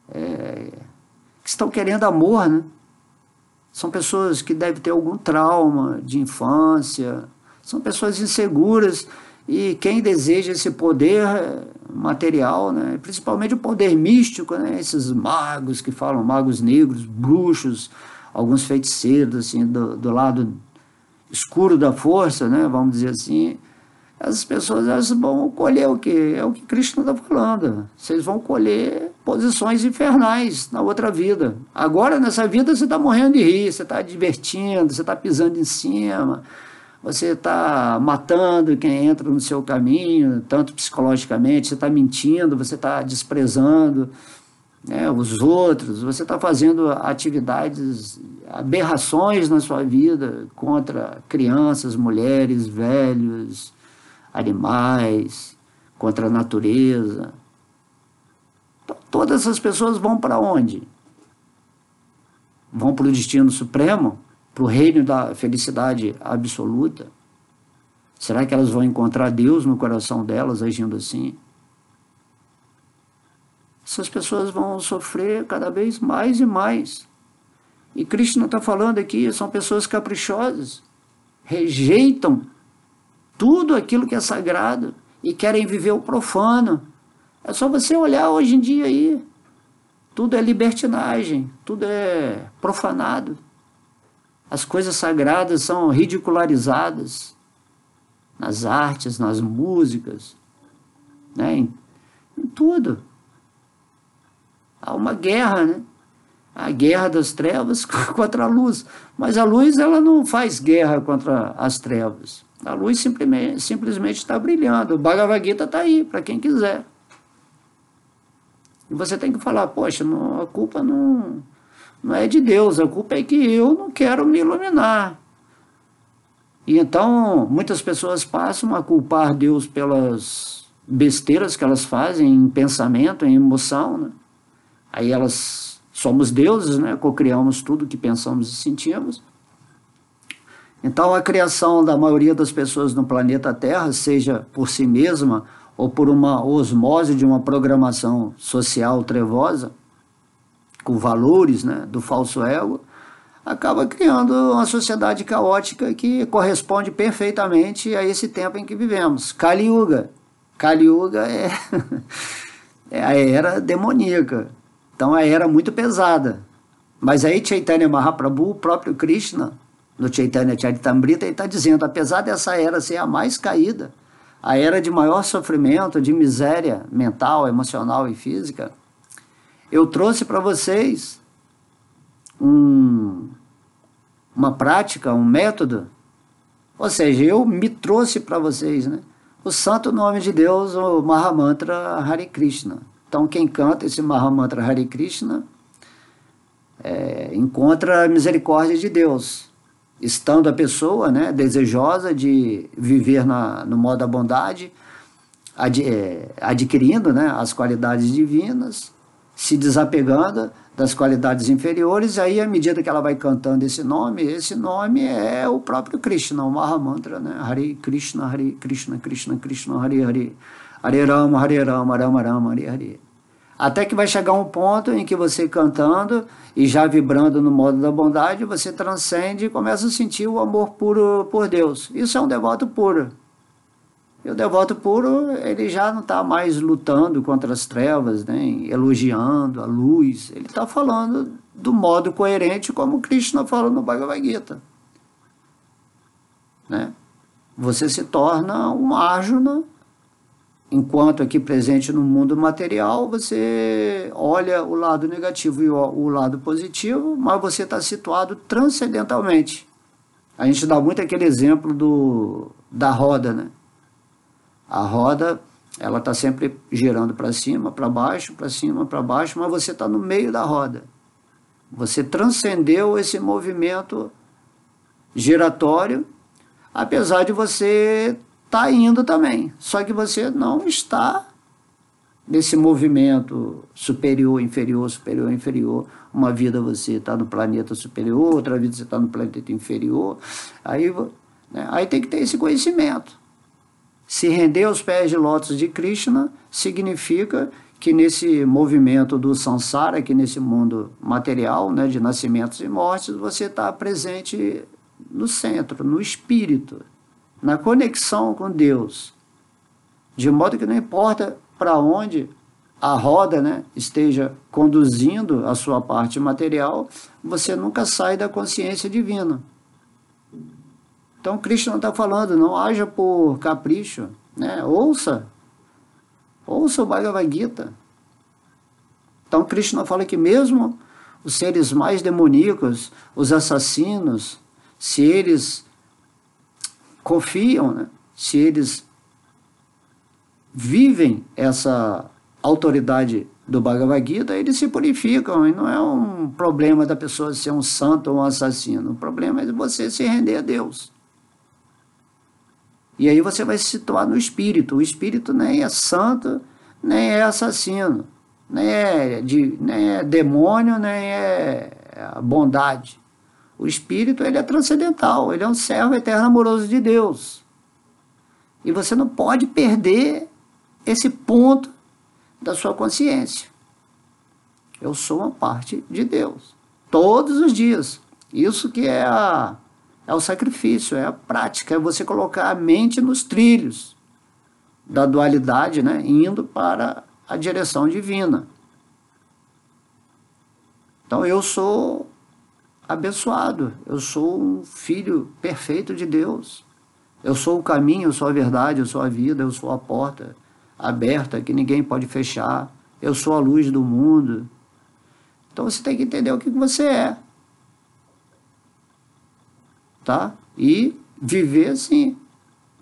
que estão querendo amor, né? São pessoas que devem ter algum trauma de infância, são pessoas inseguras, e quem deseja esse poder material, né? Principalmente o poder místico, né? Esses magos que falam, magos negros, bruxos, alguns feiticeiros assim, do lado escuro da força, né, vamos dizer assim, essas pessoas elas vão colher o quê? É o que Cristo está falando. Vocês vão colher posições infernais na outra vida. Agora, nessa vida, você está morrendo de rir, você está divertindo, você está pisando em cima, você está matando quem entra no seu caminho, tanto psicologicamente, você está mentindo, você está desprezando, né, os outros, você está fazendo atividades, aberrações na sua vida contra crianças, mulheres, velhos, animais, contra a natureza. Então, todas essas pessoas vão para onde? Vão para o destino supremo? Para o reino da felicidade absoluta? Será que elas vão encontrar Deus no coração delas agindo assim? Essas pessoas vão sofrer cada vez mais e mais. E Krishna está falando aqui, são pessoas caprichosas, rejeitam tudo aquilo que é sagrado e querem viver o profano. É só você olhar hoje em dia aí, tudo é libertinagem, tudo é profanado. As coisas sagradas são ridicularizadas nas artes, nas músicas, né? em tudo. Há uma guerra, né? A guerra das trevas contra a luz. Mas a luz, ela não faz guerra contra as trevas. A luz simplesmente está brilhando. O Bhagavad Gita está aí, para quem quiser. E você tem que falar, poxa, a culpa não é de Deus, a culpa é que eu não quero me iluminar. E então, muitas pessoas passam a culpar Deus pelas besteiras que elas fazem em pensamento, em emoção, né? Aí elas somos deuses, né? Cocriamos tudo que pensamos e sentimos. Então, a criação da maioria das pessoas no planeta Terra, seja por si mesma ou por uma osmose de uma programação social trevosa, com valores, né, do falso ego, acaba criando uma sociedade caótica que corresponde perfeitamente a esse tempo em que vivemos. Kali Yuga. Kali Yuga é, é a era demoníaca. Então, é a era muito pesada. Mas aí Chaitanya Mahaprabhu, o próprio Krishna, no Chaitanya Charitamrita, ele está dizendo, apesar dessa era ser a mais caída, a era de maior sofrimento, de miséria mental, emocional e física, eu trouxe para vocês uma prática, um método, ou seja, eu me trouxe para vocês, né, o santo nome de Deus, o Mahamantra Hare Krishna. Então, quem canta esse Mahamantra Hare Krishna encontra a misericórdia de Deus, estando a pessoa, né, desejosa de viver no modo da bondade, adquirindo, né, as qualidades divinas, se desapegando das qualidades inferiores, e aí à medida que ela vai cantando esse nome é o próprio Krishna, o Mahamantra, né? Hare Krishna, Krishna Krishna, Hare Hare, Hare Rama, Rama Rama, Hare Hare. Até que vai chegar um ponto em que você cantando e já vibrando no modo da bondade, você transcende e começa a sentir o amor puro por Deus. Isso é um devoto puro. E o devoto puro, ele já não está mais lutando contra as trevas, né, elogiando a luz. Ele está falando do modo coerente como Krishna fala no Bhagavad Gita. Né? Você se torna um Arjuna. Enquanto aqui presente no mundo material, você olha o lado negativo e o lado positivo, mas você está situado transcendentalmente. A gente dá muito aquele exemplo da roda, né? A roda, ela está sempre girando para cima, para baixo, para cima, para baixo, mas você está no meio da roda. Você transcendeu esse movimento giratório, apesar de você está indo também, só que você não está nesse movimento superior, inferior. Uma vida você está no planeta superior, outra vida você está no planeta inferior. Aí, né, aí tem que ter esse conhecimento. Se render aos pés de lótus de Krishna significa que nesse movimento do samsara, aqui nesse mundo material, né, de nascimentos e mortes, você está presente no centro, no espírito, na conexão com Deus, de modo que não importa para onde a roda, né, esteja conduzindo a sua parte material, você nunca sai da consciência divina. Então Krishna está falando, não haja por capricho, né? Ouça o Bhagavad Gita. Então Krishna fala que mesmo os seres mais demoníacos, os assassinos, se eles confiam, né? Se eles vivem essa autoridade do Bhagavad Gita, eles se purificam, e não é um problema da pessoa ser um santo ou um assassino, o problema é de você se render a Deus. E aí você vai se situar no espírito. O espírito nem é santo, nem é assassino, nem é demônio, nem é bondade. O espírito, ele é transcendental, ele é um servo eterno amoroso de Deus. E você não pode perder esse ponto da sua consciência. Eu sou uma parte de Deus, todos os dias. Isso que é o sacrifício, é a prática, é você colocar a mente nos trilhos da dualidade, né, indo para a direção divina. Então eu sou abençoado, eu sou um filho perfeito de Deus. Eu sou o caminho, eu sou a verdade, eu sou a vida, eu sou a porta aberta que ninguém pode fechar. Eu sou a luz do mundo. Então você tem que entender o que você é. Tá? E viver assim.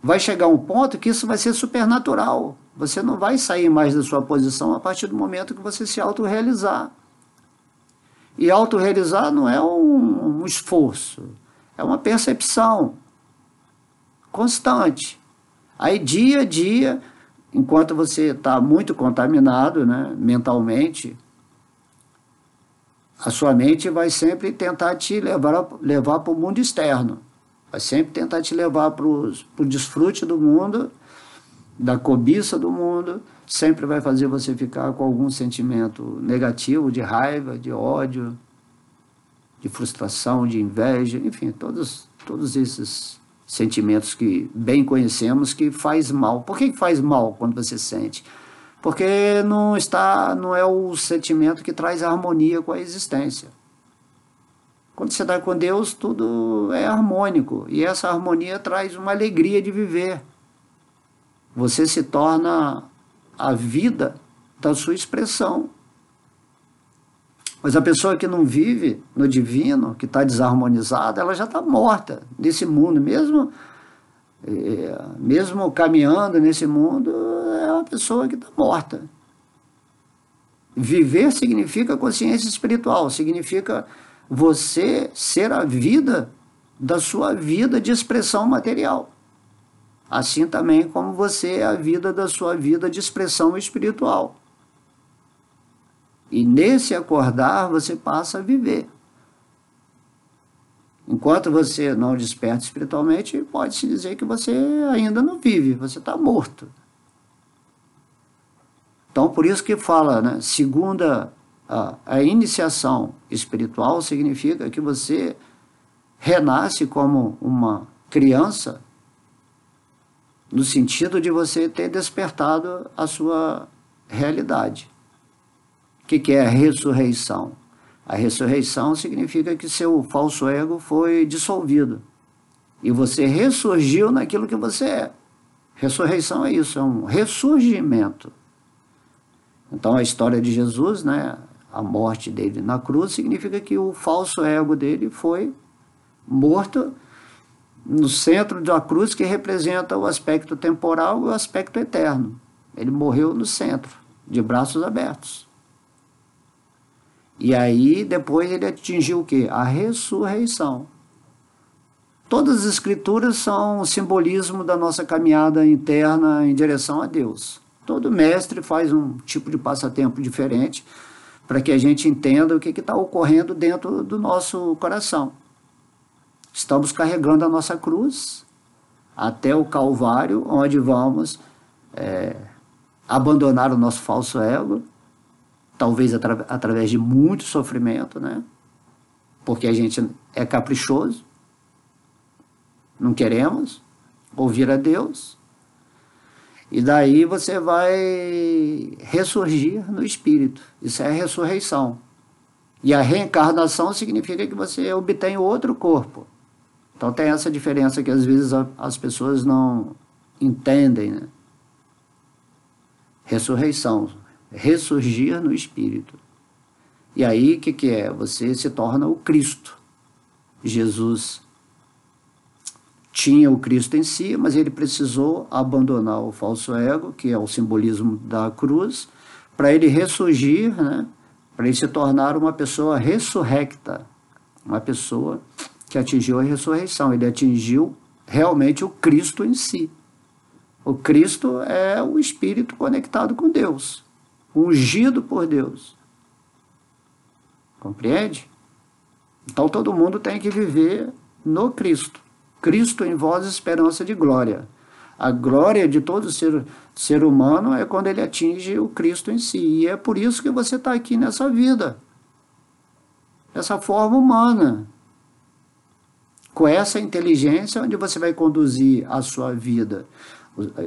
Vai chegar um ponto que isso vai ser supernatural. Você não vai sair mais da sua posição a partir do momento que você se autorrealizar. E autorrealizar não é um esforço, é uma percepção. constante. Aí, dia a dia, enquanto você está muito contaminado, né, mentalmente, a sua mente vai sempre tentar te levar para o mundo externo. Vai sempre tentar te levar para o desfrute do mundo, da cobiça do mundo. Sempre vai fazer você ficar com algum sentimento negativo, de raiva, de ódio, de frustração, de inveja, enfim, todos esses sentimentos que bem conhecemos que faz mal. Por que faz mal quando você sente? Porque não é o sentimento que traz harmonia com a existência. Quando você está com Deus, tudo é harmônico, e essa harmonia traz uma alegria de viver. Você se torna a vida da sua expressão. Mas a pessoa que não vive no divino, que está desarmonizada, ela já está morta nesse mundo, mesmo caminhando nesse mundo, é uma pessoa que está morta. Viver significa consciência espiritual, significa você ser a vida da sua vida de expressão material. Assim também como você é a vida da sua vida de expressão espiritual. E nesse acordar você passa a viver. Enquanto você não desperta espiritualmente, pode-se dizer que você ainda não vive, você está morto. Então, por isso que fala, né, segunda, a iniciação espiritual significa que você renasce como uma criança, no sentido de você ter despertado a sua realidade. O que é a ressurreição? A ressurreição significa que seu falso ego foi dissolvido e você ressurgiu naquilo que você é. Ressurreição é isso, é um ressurgimento. Então a história de Jesus, né, a morte dele na cruz, significa que o falso ego dele foi morto no centro da cruz, que representa o aspecto temporal e o aspecto eterno. Ele morreu no centro, de braços abertos. E aí, depois ele atingiu o quê? A ressurreição. Todas as escrituras são um simbolismo da nossa caminhada interna em direção a Deus. Todo mestre faz um tipo de passatempo diferente para que a gente entenda o que está ocorrendo dentro do nosso coração. Estamos carregando a nossa cruz até o Calvário, onde vamos abandonar o nosso falso ego, talvez através de muito sofrimento, né? Porque a gente é caprichoso, não queremos ouvir a Deus, e daí você vai ressurgir no espírito. Isso é a ressurreição. E a reencarnação significa que você obtém outro corpo. Então tem essa diferença que às vezes as pessoas não entendem, né? Ressurreição, ressurgir no espírito. E aí o que é? Você se torna o Cristo. Jesus tinha o Cristo em si, mas ele precisou abandonar o falso ego, que é o simbolismo da cruz, para ele ressurgir, né? Para ele se tornar uma pessoa ressurrecta, uma pessoa que atingiu a ressurreição. Ele atingiu realmente o Cristo em si. O Cristo é o Espírito conectado com Deus, ungido por Deus. Compreende? Então todo mundo tem que viver no Cristo. Cristo em vós, esperança de glória. A glória de todo ser humano é quando ele atinge o Cristo em si. E é por isso que você está aqui nessa vida, dessa forma humana, com essa inteligência, onde você vai conduzir a sua vida,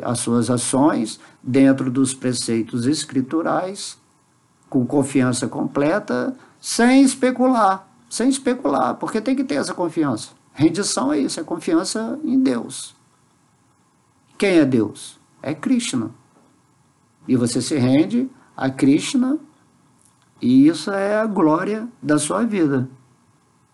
as suas ações, dentro dos preceitos escriturais, com confiança completa, sem especular, porque tem que ter essa confiança. Rendição é isso, é confiança em Deus. Quem é Deus? É Krishna. E você se rende a Krishna, e isso é a glória da sua vida.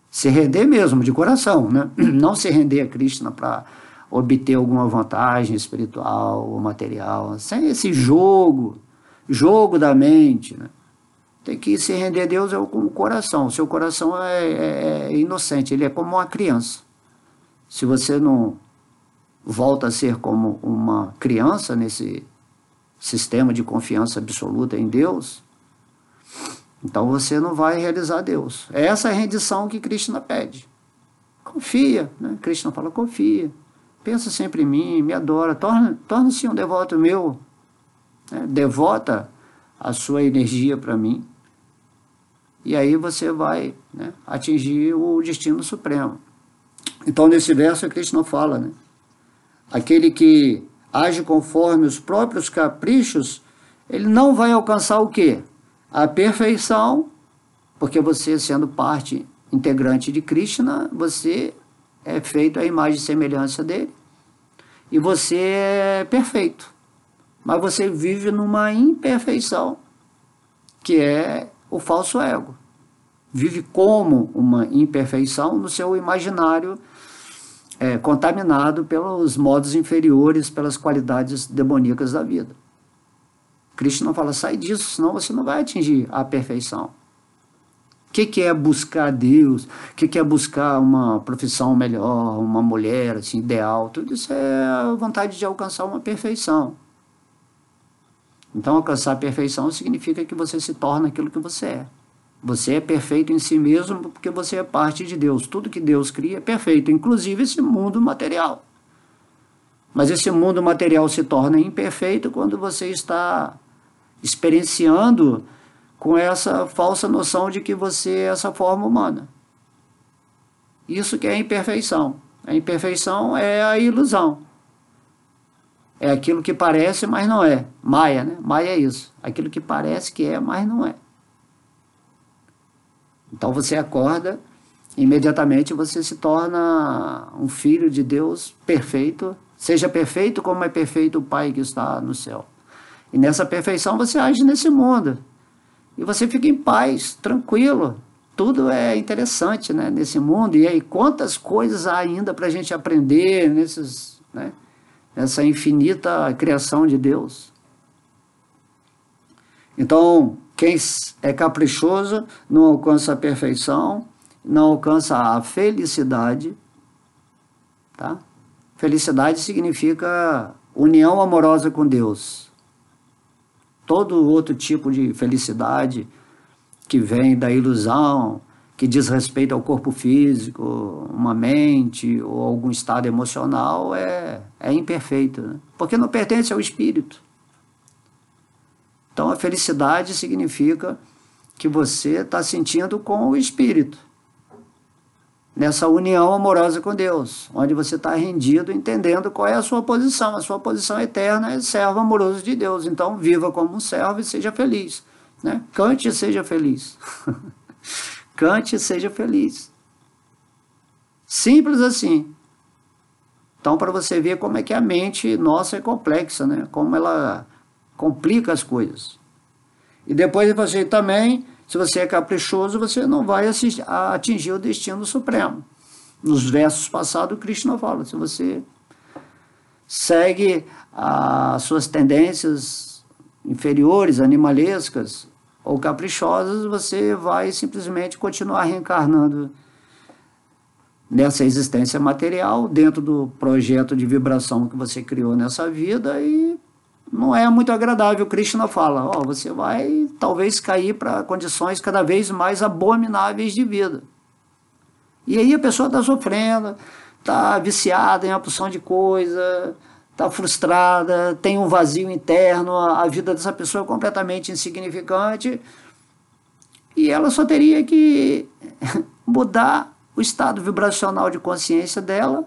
Se render mesmo, de coração, né? Não se render a Krishna para obter alguma vantagem espiritual ou material, sem esse jogo da mente, né? Tem que se render a Deus com o coração. O seu coração é inocente, ele é como uma criança. Se você não volta a ser como uma criança nesse sistema de confiança absoluta em Deus, então você não vai realizar Deus. É essa a rendição que Krishna pede. Confia, né? Krishna fala, confia. Pensa sempre em mim, me adora, torna-se um devoto meu, né? Devota a sua energia para mim. E aí você vai, né, atingir o destino supremo. Então, nesse verso, Krishna fala, né? Aquele que age conforme os próprios caprichos, ele não vai alcançar o quê? A perfeição, porque você, sendo parte integrante de Krishna, você é feito à imagem e semelhança dele, e você é perfeito. Mas você vive numa imperfeição, que é o falso ego. Vive como uma imperfeição no seu imaginário, contaminado pelos modos inferiores, pelas qualidades demoníacas da vida. Krishna fala, sai disso, senão você não vai atingir a perfeição. O que é buscar Deus? O que é buscar uma profissão melhor, uma mulher assim, ideal? Tudo isso é a vontade de alcançar uma perfeição. Então, alcançar a perfeição significa que você se torna aquilo que você é. Você é perfeito em si mesmo porque você é parte de Deus. Tudo que Deus cria é perfeito, inclusive esse mundo material. Mas esse mundo material se torna imperfeito quando você está experienciando com essa falsa noção de que você é essa forma humana. Isso que é a imperfeição. A imperfeição é a ilusão. É aquilo que parece, mas não é. Maya, né? Maya é isso. Aquilo que parece que é, mas não é. Então você acorda, imediatamente você se torna um filho de Deus perfeito. Seja perfeito como é perfeito o Pai que está no céu. E nessa perfeição você age nesse mundo. E você fica em paz, tranquilo. Tudo é interessante, né, nesse mundo. E aí, quantas coisas há ainda para a gente aprender nessa infinita criação de Deus. Então, quem é caprichoso não alcança a perfeição, não alcança a felicidade. Tá? Felicidade significa união amorosa com Deus. Todo outro tipo de felicidade que vem da ilusão, que diz respeito ao corpo físico, uma mente ou algum estado emocional, é imperfeito, né? Porque não pertence ao espírito. Então, a felicidade significa que você está sentindo com o espírito, nessa união amorosa com Deus, onde você está rendido, entendendo qual é a sua posição. A sua posição eterna é servo amoroso de Deus. Então, viva como um servo e seja feliz, né? Cante e seja feliz. Cante e seja feliz. Simples assim. Então, para você ver como é que a mente nossa é complexa, né? Como ela complica as coisas. E depois você também, se você é caprichoso, você não vai atingir o destino supremo. Nos versos passados, Krishna fala, se você segue as suas tendências inferiores, animalescas ou caprichosas, você vai simplesmente continuar reencarnando nessa existência material, dentro do projeto de vibração que você criou nessa vida, e não é muito agradável. Krishna fala, você vai talvez cair para condições cada vez mais abomináveis de vida. E aí a pessoa está sofrendo, está viciada em uma porção de coisa, está frustrada, tem um vazio interno, a vida dessa pessoa é completamente insignificante, e ela só teria que mudar o estado vibracional de consciência dela,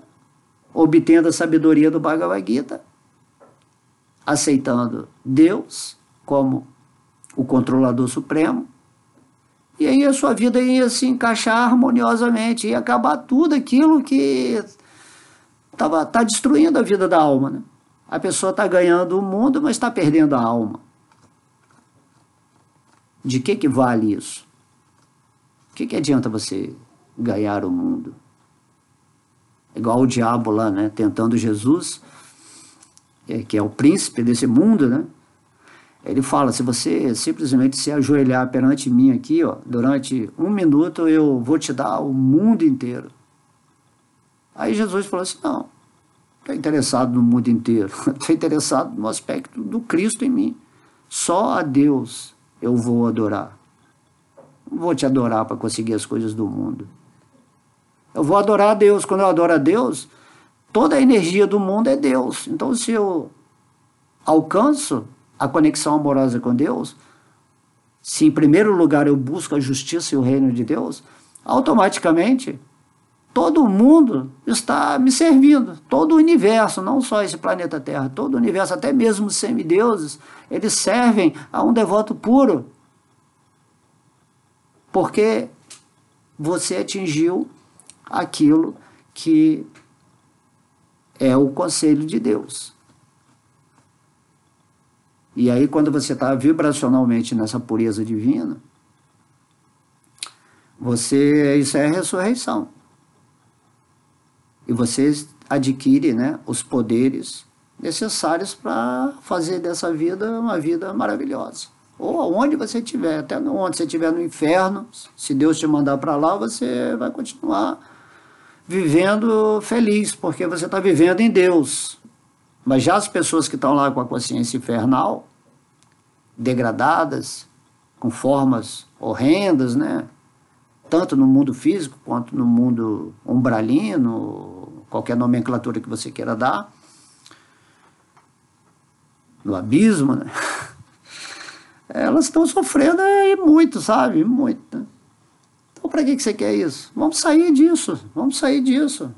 obtendo a sabedoria do Bhagavad Gita, aceitando Deus como o controlador supremo, e aí a sua vida ia se encaixar harmoniosamente, ia acabar tudo aquilo que está destruindo a vida da alma, né? A pessoa está ganhando o mundo, mas está perdendo a alma. De que vale isso? O que adianta você ganhar o mundo? Igual o diabo lá, né? Tentando Jesus, que é o príncipe desse mundo, né? Ele fala, se você simplesmente se ajoelhar perante mim aqui, durante 1 minuto eu vou te dar o mundo inteiro. Aí Jesus falou assim, não, Estou interessado no mundo inteiro. Estou interessado no aspecto do Cristo em mim. Só a Deus eu vou adorar. Não vou te adorar para conseguir as coisas do mundo. Eu vou adorar a Deus. Quando eu adoro a Deus, toda a energia do mundo é Deus. Então, se eu alcanço a conexão amorosa com Deus, se em primeiro lugar eu busco a justiça e o reino de Deus, automaticamente todo mundo está me servindo. Todo o universo, não só esse planeta Terra, todo o universo, até mesmo os semideuses, eles servem a um devoto puro. Porque você atingiu aquilo que é o conselho de Deus. E aí, quando você está vibracionalmente nessa pureza divina, isso é ressurreição. E você adquire, né, os poderes necessários para fazer dessa vida uma vida maravilhosa. Ou aonde você estiver, até onde você estiver no inferno, se Deus te mandar para lá, você vai continuar vivendo feliz, porque você está vivendo em Deus. Mas já as pessoas que estão lá com a consciência infernal, degradadas, com formas horrendas, né? Tanto no mundo físico quanto no mundo umbralino, qualquer nomenclatura que você queira dar, no abismo, né? Elas estão sofrendo muito, sabe? Muito. Né? Então, para que você quer isso? Vamos sair disso, vamos sair disso.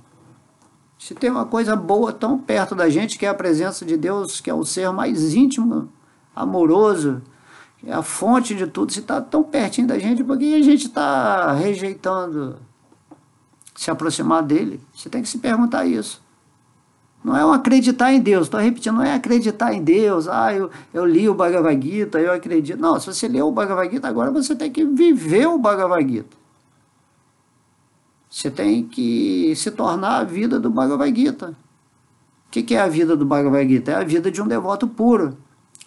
Se tem uma coisa boa tão perto da gente, que é a presença de Deus, que é o ser mais íntimo, amoroso, que é a fonte de tudo, se está tão pertinho da gente, por que a gente está rejeitando se aproximar dele? Você tem que se perguntar isso. Não é um acreditar em Deus, estou repetindo, não é acreditar em Deus, eu li o Bhagavad Gita, eu acredito. Não, se você leu o Bhagavad Gita, agora você tem que viver o Bhagavad Gita. Você tem que se tornar a vida do Bhagavad Gita. O que é a vida do Bhagavad Gita? É a vida de um devoto puro.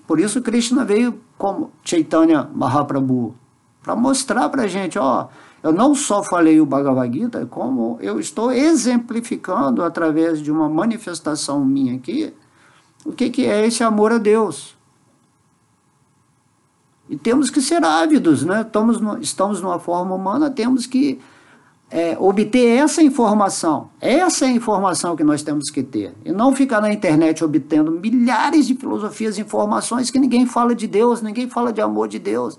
Por isso Krishna veio como Chaitanya Mahaprabhu, para mostrar para a gente, eu não só falei o Bhagavad Gita, como eu estou exemplificando através de uma manifestação minha aqui, o que é esse amor a Deus. E temos que ser ávidos, né? Estamos numa forma humana, temos que obter essa informação. Essa é a informação que nós temos que ter. E não ficar na internet obtendo milhares de filosofias e informações que ninguém fala de Deus, ninguém fala de amor de Deus.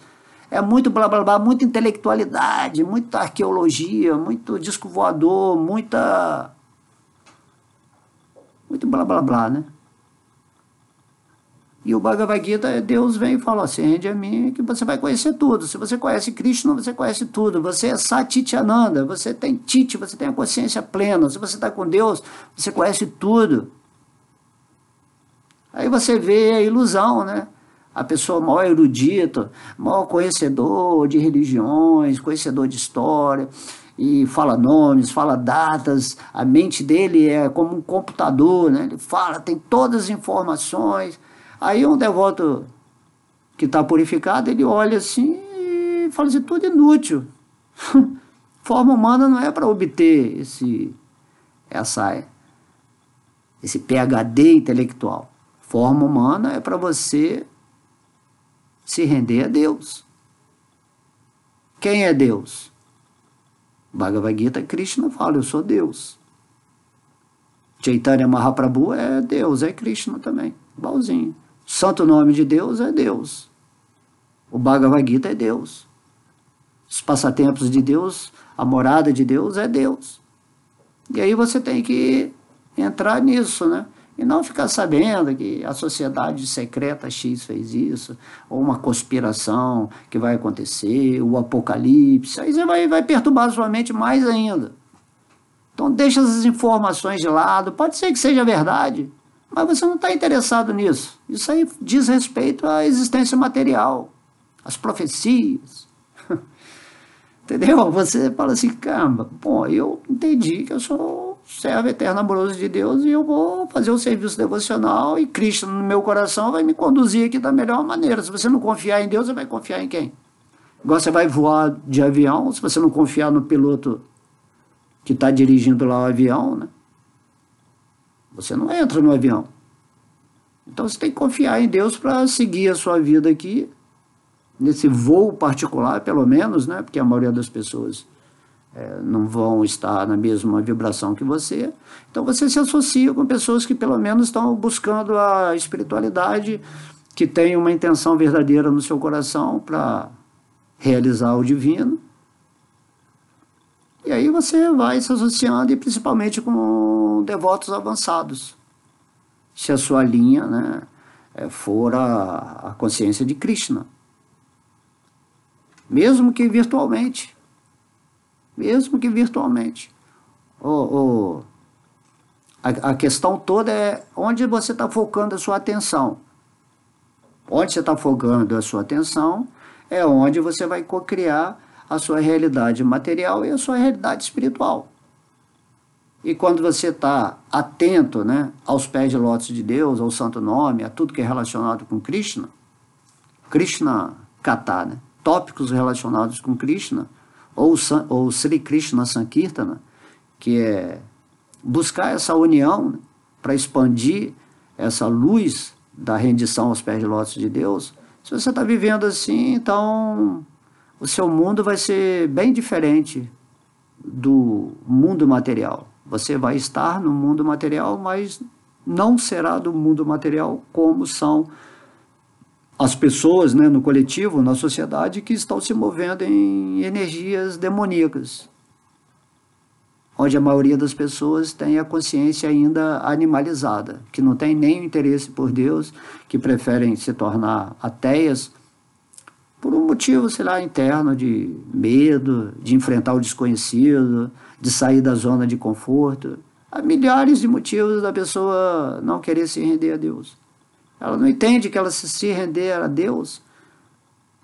É muito blá blá blá, muita intelectualidade, muita arqueologia, muito disco voador, muito blá blá blá, né? E o Bhagavad Gita, Deus vem e fala assim, rende a mim que você vai conhecer tudo. Se você conhece Krishna, você conhece tudo. Você é Satchitananda, você tem Titi, você tem a consciência plena. Se você está com Deus, você conhece tudo. Aí você vê a ilusão, né? A pessoa maior erudita, maior conhecedor de religiões, conhecedor de história, e fala nomes, fala datas, a mente dele é como um computador, né? Ele fala, tem todas as informações. Aí um devoto que está purificado, ele olha assim e fala assim, tudo inútil. Forma humana não é para obter esse PhD intelectual. Forma humana é para você se render a Deus. Quem é Deus? Bhagavad Gita, Krishna fala, eu sou Deus. Chaitanya Mahaprabhu é Deus, é Krishna também, igualzinho. O santo nome de Deus é Deus. O Bhagavad Gita é Deus. Os passatempos de Deus, a morada de Deus é Deus. E aí você tem que entrar nisso, né? E não ficar sabendo que a sociedade secreta X fez isso, ou uma conspiração que vai acontecer, o apocalipse. Aí você vai perturbar sua mente mais ainda. Então deixa essas informações de lado. Pode ser que seja verdade, mas você não está interessado nisso. Isso aí diz respeito à existência material, às profecias. Entendeu? Você fala assim, caramba, bom, eu entendi que eu sou servo eterno amoroso de Deus e eu vou fazer o serviço devocional e Cristo no meu coração vai me conduzir aqui da melhor maneira. Se você não confiar em Deus, você vai confiar em quem? Igual você vai voar de avião, se você não confiar no piloto que está dirigindo lá o avião, né? Você não entra no avião. Então você tem que confiar em Deus para seguir a sua vida aqui, nesse voo particular, pelo menos, né? Porque a maioria das pessoas não vão estar na mesma vibração que você. Então você se associa com pessoas que pelo menos estão buscando a espiritualidade, que tem uma intenção verdadeira no seu coração para realizar o divino. E aí você vai se associando, e principalmente com devotos avançados, se a sua linha, né, for a consciência de Krishna. Mesmo que virtualmente. Mesmo que virtualmente. A questão toda é onde você está focando a sua atenção. Onde você está focando a sua atenção é onde você vai cocriar a sua realidade material e a sua realidade espiritual. E quando você está atento, né, aos pés de lótus de Deus, ao santo nome, a tudo que é relacionado com Krishna, Krishna Katha, né, tópicos relacionados com Krishna, ou Sri Krishna Sankirtana, que é buscar essa união, né, para expandir essa luz da rendição aos pés de lótus de Deus. Se você está vivendo assim, então o seu mundo vai ser bem diferente do mundo material. Você vai estar no mundo material, mas não será do mundo material como são as pessoas, né, no coletivo, na sociedade, que estão se movendo em energias demoníacas, onde a maioria das pessoas tem a consciência ainda animalizada, que não tem nem interesse por Deus, que preferem se tornar ateias por um motivo, sei lá, interno, de medo, de enfrentar o desconhecido, de sair da zona de conforto. Há milhares de motivos da pessoa não querer se render a Deus. Ela não entende que ela se render a Deus,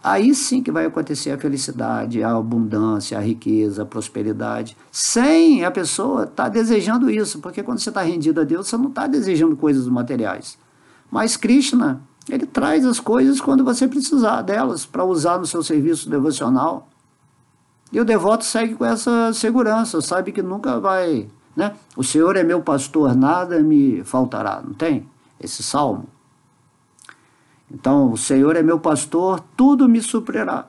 aí sim que vai acontecer a felicidade, a abundância, a riqueza, a prosperidade, sem a pessoa estar desejando isso, porque quando você está rendido a Deus, você não está desejando coisas materiais. Mas Krishna, ele traz as coisas quando você precisar delas, para usar no seu serviço devocional. E o devoto segue com essa segurança, sabe que nunca vai, né? O Senhor é meu pastor, nada me faltará, não tem? Esse salmo. Então, o Senhor é meu pastor, tudo me suprirá.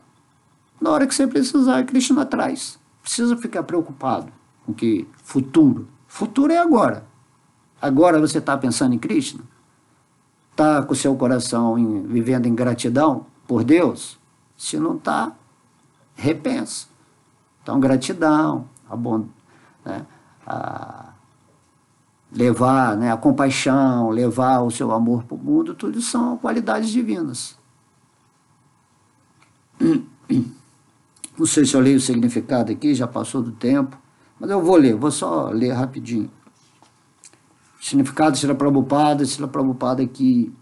Na hora que você precisar, Krishna traz. Precisa ficar preocupado com que futuro. Futuro é agora. Agora você está pensando em Krishna? Está com o seu coração vivendo em gratidão por Deus? Se não está, repensa. Então, gratidão, né, levar, né, a compaixão, levar o seu amor para o mundo, tudo são qualidades divinas. Não sei se eu leio o significado aqui, já passou do tempo, mas eu vou só ler rapidinho. Significado de Srila Prabhupada aqui.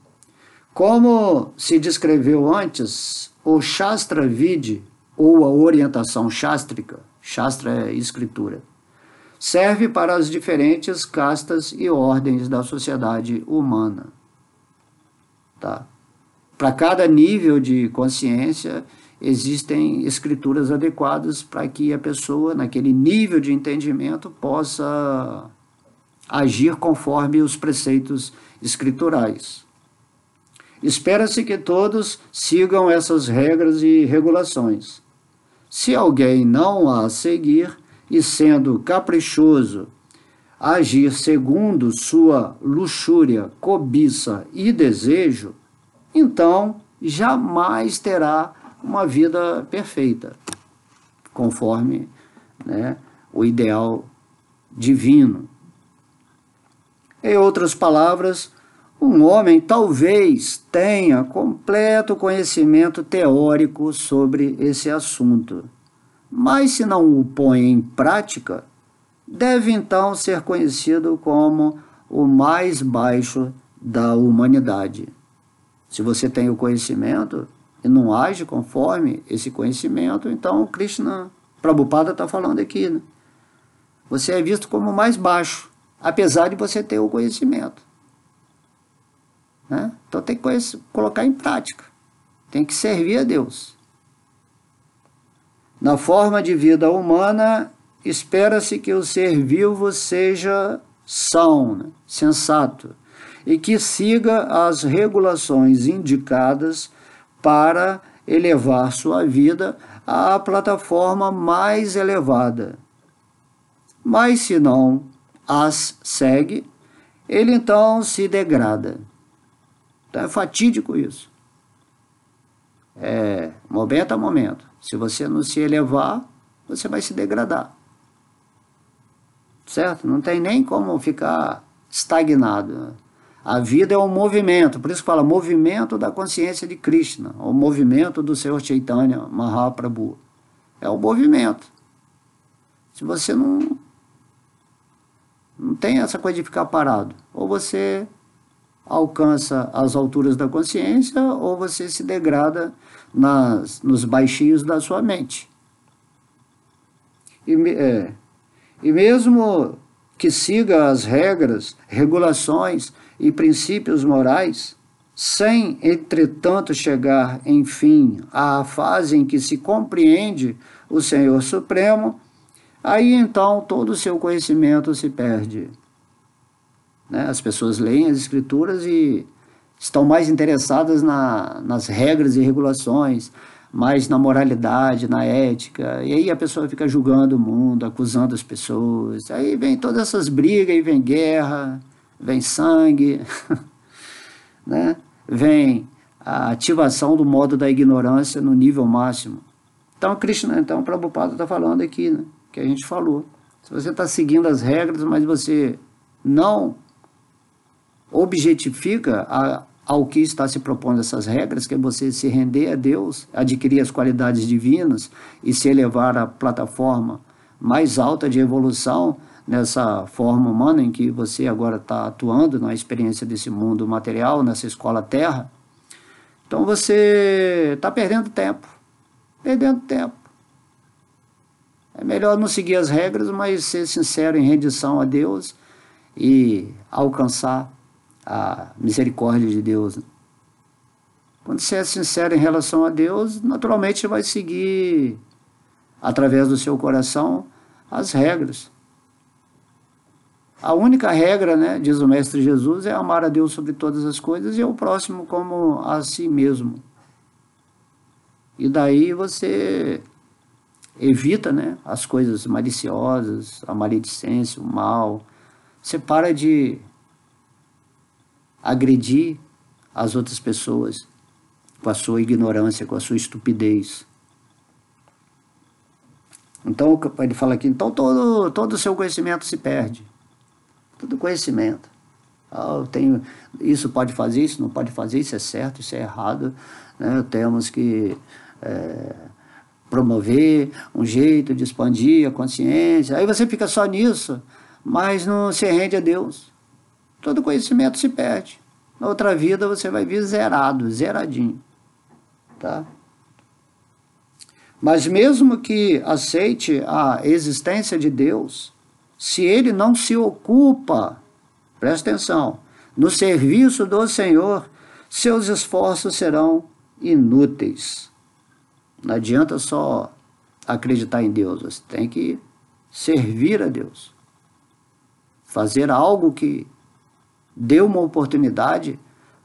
Como se descreveu antes, o Shastra Vidi, ou a orientação chástrica, Shastra é escritura, serve para as diferentes castas e ordens da sociedade humana. Tá? Para cada nível de consciência, existem escrituras adequadas para que a pessoa, naquele nível de entendimento, possa agir conforme os preceitos escriturais. Espera-se que todos sigam essas regras e regulações. Se alguém não a seguir, e sendo caprichoso, agir segundo sua luxúria, cobiça e desejo, então jamais terá uma vida perfeita, conforme, né, o ideal divino. Em outras palavras, um homem talvez tenha completo conhecimento teórico sobre esse assunto, mas se não o põe em prática, deve então ser conhecido como o mais baixo da humanidade. Se você tem o conhecimento e não age conforme esse conhecimento, então Krishna, Prabhupada está falando aqui, né? Você é visto como o mais baixo, apesar de você ter o conhecimento. Né? Então tem que colocar em prática, tem que servir a Deus. Na forma de vida humana, espera-se que o ser vivo seja são, né, sensato, e que siga as regulações indicadas para elevar sua vida à plataforma mais elevada. Mas se não as segue, ele então se degrada. Então é fatídico isso. É momento a momento. Se você não se elevar, você vai se degradar. Certo? Não tem nem como ficar estagnado. A vida é um movimento, por isso que fala movimento da consciência de Krishna, o movimento do Senhor Chaitanya Mahaprabhu. É o movimento. Se você não tem essa coisa de ficar parado, ou você alcança as alturas da consciência, ou você se degrada nos baixinhos da sua mente. E mesmo que siga as regras, regulações e princípios morais, sem, entretanto, chegar, enfim, à fase em que se compreende o Senhor Supremo, aí então todo o seu conhecimento se perde. Né? As pessoas leem as Escrituras e estão mais interessadas nas regras e regulações, mais na moralidade, na ética, e aí a pessoa fica julgando o mundo, acusando as pessoas, aí vem todas essas brigas, aí vem guerra, vem sangue, né? Vem a ativação do modo da ignorância no nível máximo. Então, Krishna, o Prabhupada está falando aqui, né, que a gente falou. Se você está seguindo as regras, mas você não objetifica ao que está se propondo essas regras, que é você se render a Deus, adquirir as qualidades divinas e se elevar à plataforma mais alta de evolução, nessa forma humana em que você agora está atuando na experiência desse mundo material, nessa escola Terra. Então você está perdendo tempo. É melhor não seguir as regras, mas ser sincero em rendição a Deus e alcançar a misericórdia de Deus. Quando você é sincero em relação a Deus, naturalmente vai seguir, através do seu coração, as regras. A única regra, né, diz o Mestre Jesus, é amar a Deus sobre todas as coisas e ao próximo como a si mesmo. E daí você evita, né, as coisas maliciosas, a maledicência, o mal. Você para de agredir as outras pessoas com a sua ignorância, com a sua estupidez. Então, ele fala aqui, então todo o seu conhecimento se perde. Todo conhecimento. Eu tenho, isso pode fazer, isso não pode fazer, isso é certo, isso é errado. Né? Temos que promover um jeito de expandir a consciência. Aí você fica só nisso, mas não se rende a Deus. Todo conhecimento se perde. Na outra vida você vai vir zerado, zeradinho. Tá? Mas mesmo que aceite a existência de Deus, se ele não se ocupa, presta atenção, no serviço do Senhor, seus esforços serão inúteis. Não adianta só acreditar em Deus, você tem que servir a Deus. Fazer algo que dê uma oportunidade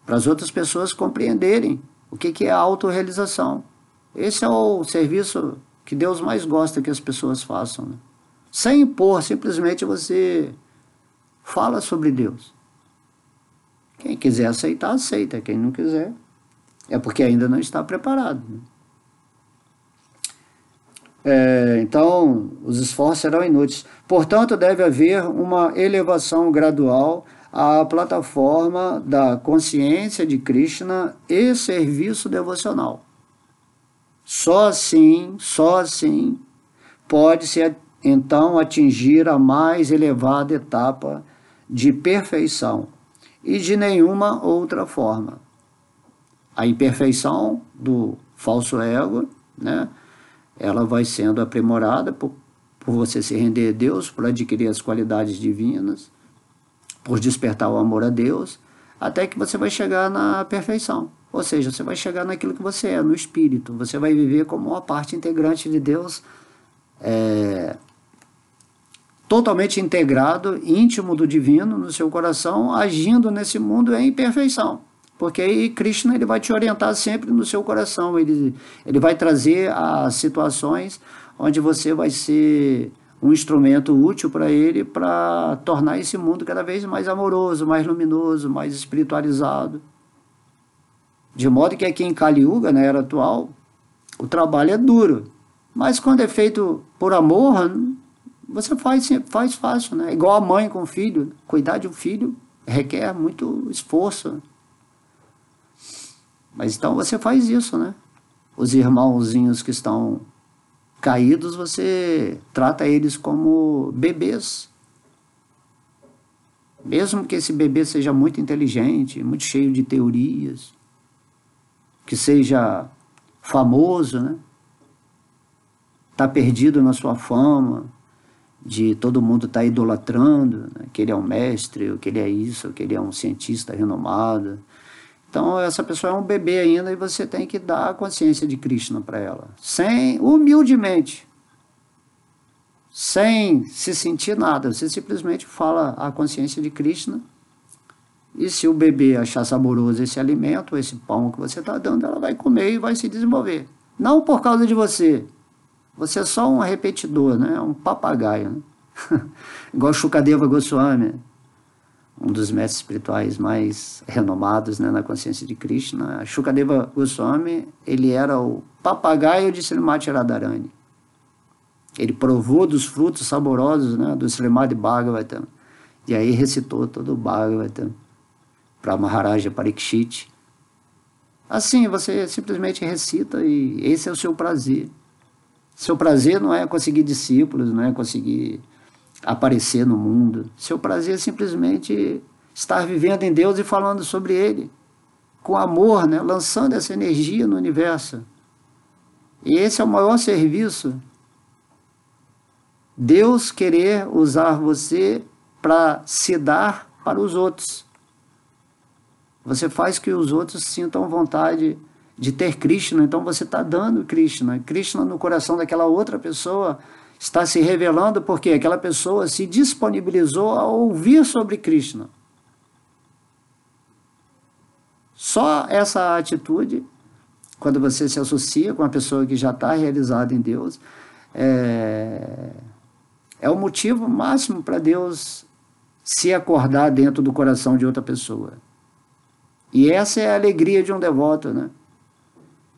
para as outras pessoas compreenderem o que é a autorrealização. Esse é o serviço que Deus mais gosta que as pessoas façam, né? Sem impor, simplesmente você fala sobre Deus. Quem quiser aceitar, aceita. Quem não quiser, é porque ainda não está preparado, né? Então, os esforços serão inúteis. Portanto, deve haver uma elevação gradual à plataforma da consciência de Krishna e serviço devocional. Só assim pode-se então atingir a mais elevada etapa de perfeição e de nenhuma outra forma. A imperfeição do falso ego, né, ela vai sendo aprimorada por você se render a Deus, por adquirir as qualidades divinas, por despertar o amor a Deus, até que você vai chegar na perfeição. Ou seja, você vai chegar naquilo que você é, no espírito. Você vai viver como uma parte integrante de Deus, totalmente integrado, íntimo do divino no seu coração, agindo nesse mundo em perfeição. Porque aí Krishna ele vai te orientar sempre no seu coração, ele vai trazer as situações onde você vai ser um instrumento útil para ele, para tornar esse mundo cada vez mais amoroso, mais luminoso, mais espiritualizado. De modo que aqui em Kali Yuga, na era atual, o trabalho é duro, mas quando é feito por amor, você faz fácil, né? Igual a mãe com o filho. Cuidar de um filho requer muito esforço. Mas então você faz isso, né? Os irmãozinhos que estão caídos, você trata eles como bebês. Mesmo que esse bebê seja muito inteligente, muito cheio de teorias, que seja famoso, né? Está perdido na sua fama, de todo mundo estar idolatrando, né? Que ele é um mestre, ou que ele é isso, ou que ele é um cientista renomado. Então, essa pessoa é um bebê ainda e você tem que dar a consciência de Krishna para ela. Humildemente, sem se sentir nada. Você simplesmente fala a consciência de Krishna. E se o bebê achar saboroso esse alimento, esse pão que você está dando, ela vai comer e vai se desenvolver. Não por causa de você. Você é só um repetidor, né? Um papagaio. Né? Igual Shukadeva Goswami, um dos mestres espirituais mais renomados, né, na consciência de Krishna. Shukadeva Goswami, ele era o papagaio de Srimati Radharani. Ele provou dos frutos saborosos, né, do Srimad Bhagavatam. E aí recitou todo o Bhagavatam para Maharaja Parikshit. Assim, você simplesmente recita e esse é o seu prazer. Seu prazer não é conseguir discípulos, não é conseguir aparecer no mundo. Seu prazer é simplesmente estar vivendo em Deus e falando sobre Ele, com amor, né? Lançando essa energia no universo. E esse é o maior serviço. Deus querer usar você para se dar para os outros. Você faz que os outros sintam vontade de ter Krishna, então você está dando Krishna. Krishna no coração daquela outra pessoa está se revelando porque aquela pessoa se disponibilizou a ouvir sobre Krishna. Só essa atitude, quando você se associa com uma pessoa que já está realizada em Deus, é o motivo máximo para Deus se acordar dentro do coração de outra pessoa. E essa é a alegria de um devoto, né?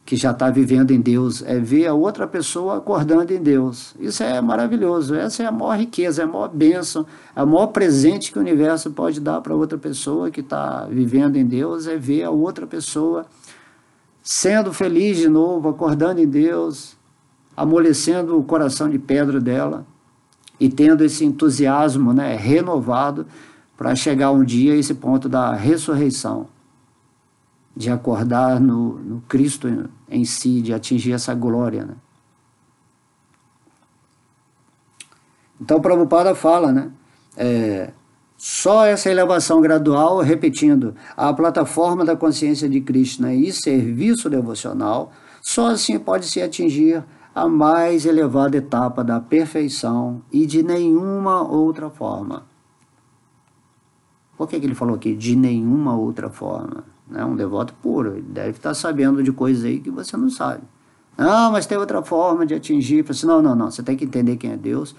Que já está vivendo em Deus, é ver a outra pessoa acordando em Deus. Isso é maravilhoso, essa é a maior riqueza, é a maior bênção, é o maior presente que o universo pode dar para outra pessoa que está vivendo em Deus, é ver a outra pessoa sendo feliz de novo, acordando em Deus, amolecendo o coração de pedra dela e tendo esse entusiasmo, né, renovado para chegar um dia a esse ponto da ressurreição, de acordar no Cristo em si, de atingir essa glória, né? Então, Prabhupada fala, né? Só essa elevação gradual, repetindo, a plataforma da consciência de Krishna e serviço devocional, só assim pode se atingir a mais elevada etapa da perfeição e de nenhuma outra forma. Por que ele falou aqui? De nenhuma outra forma. Né? Um devoto puro, ele deve estar sabendo de coisas aí que você não sabe. Não, mas tem outra forma de atingir. Assim, não, você tem que entender quem é Deus,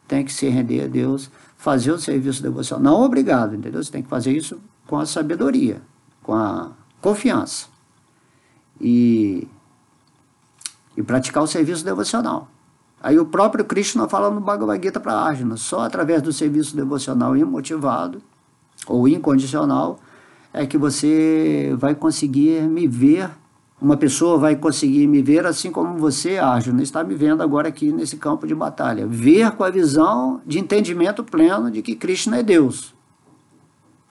tem que se render a Deus, fazer o serviço devocional. Não obrigado, entendeu? Você tem que fazer isso com a sabedoria, com a confiança. E praticar o serviço devocional. Aí o próprio Krishna fala no Bhagavad Gita para Arjuna, só através do serviço devocional imotivado ou incondicional é que você vai conseguir me ver, uma pessoa vai conseguir me ver assim como você, Arjuna, está me vendo agora aqui nesse campo de batalha. Ver com a visão de entendimento pleno de que Krishna é Deus.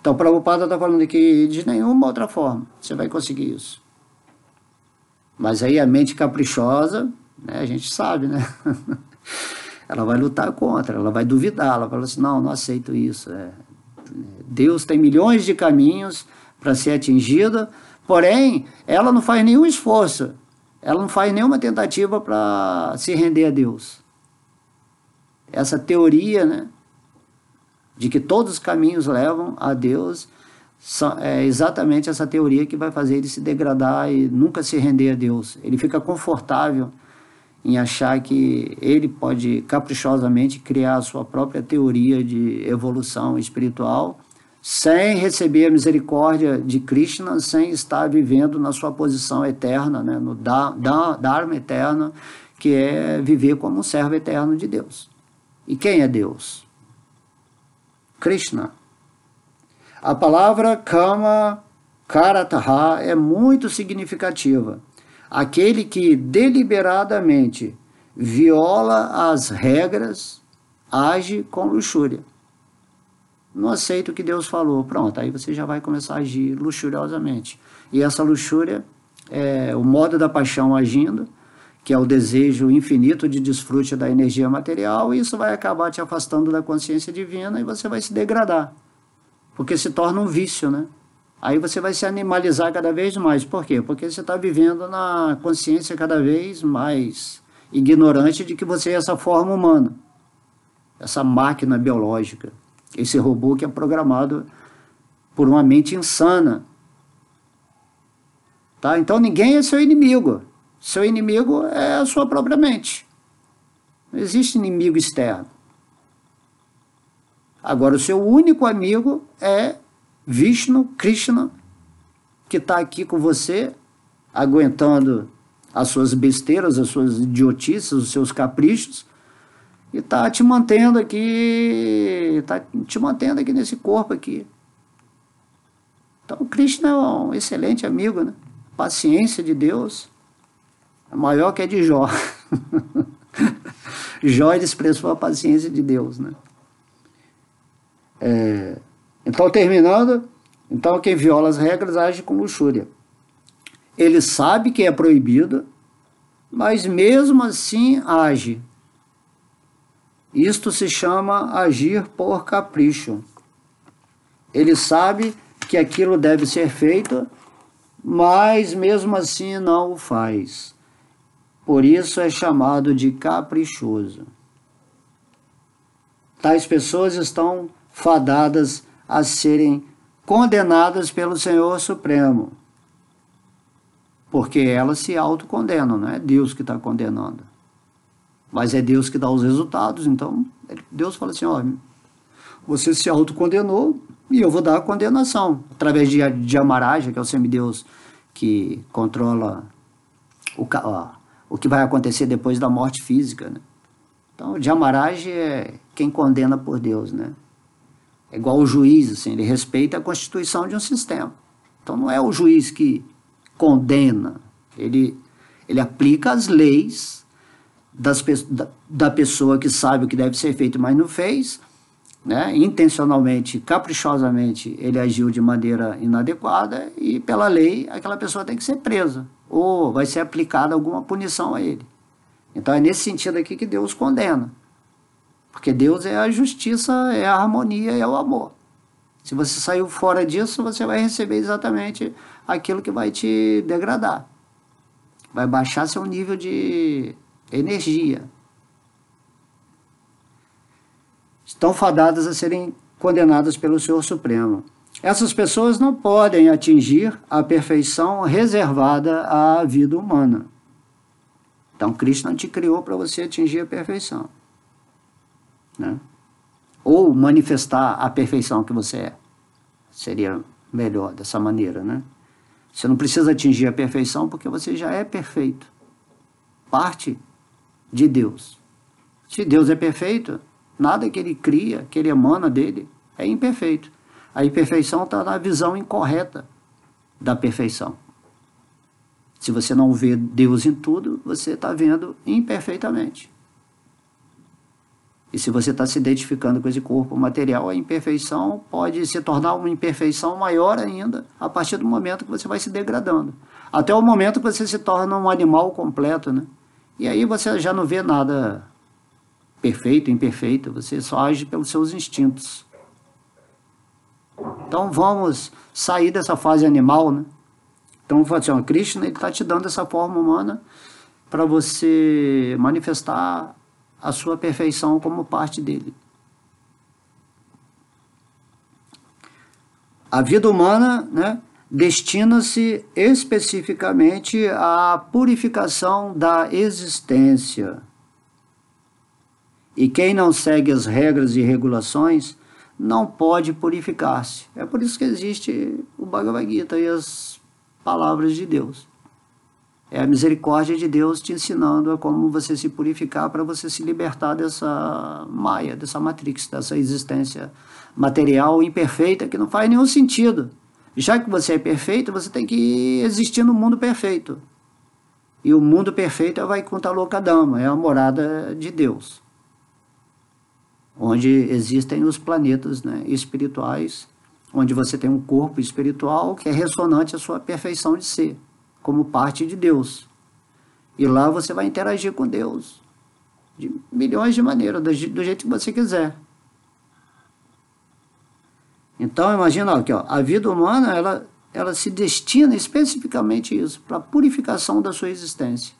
Então, Prabhupada está falando que de nenhuma outra forma você vai conseguir isso. Mas aí a mente caprichosa, né, a gente sabe, né? Ela vai lutar contra, ela vai duvidar, ela fala assim, não aceito isso. Deus tem milhões de caminhos para ser atingido, porém, ela não faz nenhum esforço, ela não faz nenhuma tentativa para se render a Deus. Essa teoria, né, de que todos os caminhos levam a Deus, é exatamente essa teoria que vai fazer ele se degradar e nunca se render a Deus. Ele fica confortável em achar que ele pode caprichosamente criar a sua própria teoria de evolução espiritual, sem receber a misericórdia de Krishna, sem estar vivendo na sua posição eterna, né, no Dharma eterno, que é viver como um servo eterno de Deus. E quem é Deus? Krishna. A palavra Kama Karataha é muito significativa. Aquele que deliberadamente viola as regras age com luxúria. Não aceita o que Deus falou. Pronto, aí você já vai começar a agir luxuriosamente. E essa luxúria é o modo da paixão agindo, que é o desejo infinito de desfrute da energia material, e isso vai acabar te afastando da consciência divina e você vai se degradar. Porque se torna um vício, né? Aí você vai se animalizar cada vez mais. Por quê? Porque você está vivendo na consciência cada vez mais ignorante de que você é essa forma humana, essa máquina biológica, esse robô que é programado por uma mente insana. Tá? Então ninguém é seu inimigo. Seu inimigo é a sua própria mente. Não existe inimigo externo. Agora, o seu único amigo é Vishnu, Krishna, que está aqui com você, aguentando as suas besteiras, as suas idiotices, os seus caprichos, e está te mantendo aqui, nesse corpo aqui. Então, Krishna é um excelente amigo, né? Paciência de Deus é maior que a de Jó. Jó expressou a paciência de Deus, né? Então, terminando, então quem viola as regras age com luxúria. Ele sabe que é proibido, mas mesmo assim age. Isto se chama agir por capricho. Ele sabe que aquilo deve ser feito, mas mesmo assim não o faz. Por isso é chamado de caprichoso. Tais pessoas estão fadadas a serem condenadas pelo Senhor Supremo, porque elas se autocondenam, não é Deus que está condenando, mas é Deus que dá os resultados. Então Deus fala assim, ó, você se autocondenou e eu vou dar a condenação, através de Amaraja, que é o semideus que controla o que vai acontecer depois da morte física, né? Então, o Yamaraj é quem condena por Deus, né? É igual o juiz, assim, ele respeita a constituição de um sistema. Então, não é o juiz que condena, ele aplica as leis da pessoa que sabe o que deve ser feito, mas não fez, né? Intencionalmente, caprichosamente, ele agiu de maneira inadequada e, pela lei, aquela pessoa tem que ser presa ou vai ser aplicada alguma punição a ele. Então é nesse sentido aqui que Deus condena, porque Deus é a justiça, é a harmonia, é o amor. Se você saiu fora disso, você vai receber exatamente aquilo que vai te degradar, vai baixar seu nível de energia. Estão fadadas a serem condenadas pelo Senhor Supremo. Essas pessoas não podem atingir a perfeição reservada à vida humana. Então, Krishna te criou para você atingir a perfeição, né? Ou manifestar a perfeição que você é. Seria melhor dessa maneira, né? Você não precisa atingir a perfeição porque você já é perfeito. Parte de Deus. Se Deus é perfeito, nada que ele cria, que ele emana dele, é imperfeito. A imperfeição está na visão incorreta da perfeição. Se você não vê Deus em tudo, você está vendo imperfeitamente. E se você está se identificando com esse corpo material, a imperfeição pode se tornar uma imperfeição maior ainda a partir do momento que você vai se degradando. Até o momento que você se torna um animal completo, né? E aí você já não vê nada perfeito, imperfeito, você só age pelos seus instintos. Então vamos sair dessa fase animal, né? Então, assim, Krishna está te dando essa forma humana para você manifestar a sua perfeição como parte dele. A vida humana, né, destina-se especificamente à purificação da existência. E quem não segue as regras e regulações não pode purificar-se. É por isso que existe o Bhagavad Gita e as palavras de Deus. É a misericórdia de Deus te ensinando a como você se purificar para você se libertar dessa maia, dessa matrix, dessa existência material imperfeita que não faz nenhum sentido. Já que você é perfeito, você tem que existir no mundo perfeito. E o mundo perfeito é o Vaikuntha Lokadama, é a morada de Deus, onde existem os planetas, né, espirituais, onde você tem um corpo espiritual que é ressonante à sua perfeição de ser, como parte de Deus. E lá você vai interagir com Deus de milhões de maneiras, do jeito que você quiser. Então, imagina aqui, ó, a vida humana, ela se destina especificamente a isso, para a purificação da sua existência.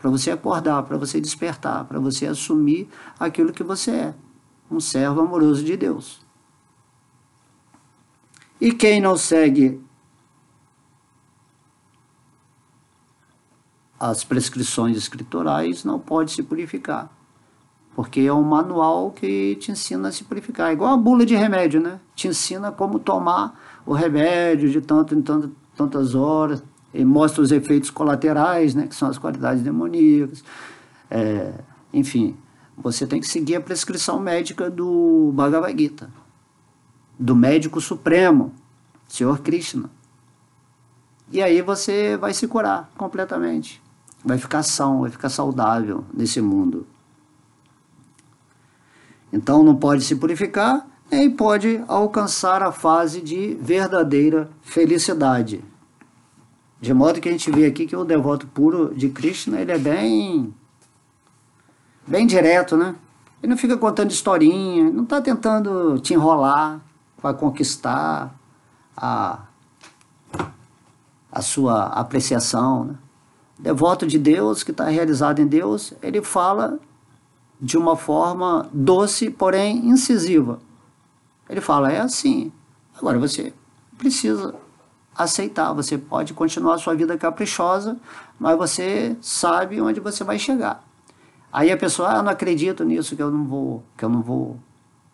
Para você acordar, para você despertar, para você assumir aquilo que você é, um servo amoroso de Deus. E quem não segue as prescrições escriturais não pode se purificar, porque é um manual que te ensina a se purificar, igual a bula de remédio, né? Te ensina como tomar o remédio de tanto em tantas horas, e mostra os efeitos colaterais, né, que são as qualidades demoníacas. Enfim, você tem que seguir a prescrição médica do Bhagavad Gita, do médico supremo, Senhor Krishna. E aí você vai se curar completamente. Vai ficar são, vai ficar saudável nesse mundo. Então não pode se purificar, nem pode alcançar a fase de verdadeira felicidade. De modo que a gente vê aqui que o devoto puro de Krishna, ele é bem direto, né? Ele não fica contando historinha, não está tentando te enrolar para conquistar a sua apreciação, né? Devoto de Deus, que está realizado em Deus, ele fala de uma forma doce, porém incisiva. Ele fala, é assim. Agora você precisa aceitar, você pode continuar a sua vida caprichosa, mas você sabe onde você vai chegar. Aí a pessoa, eu não acredito nisso, que eu não vou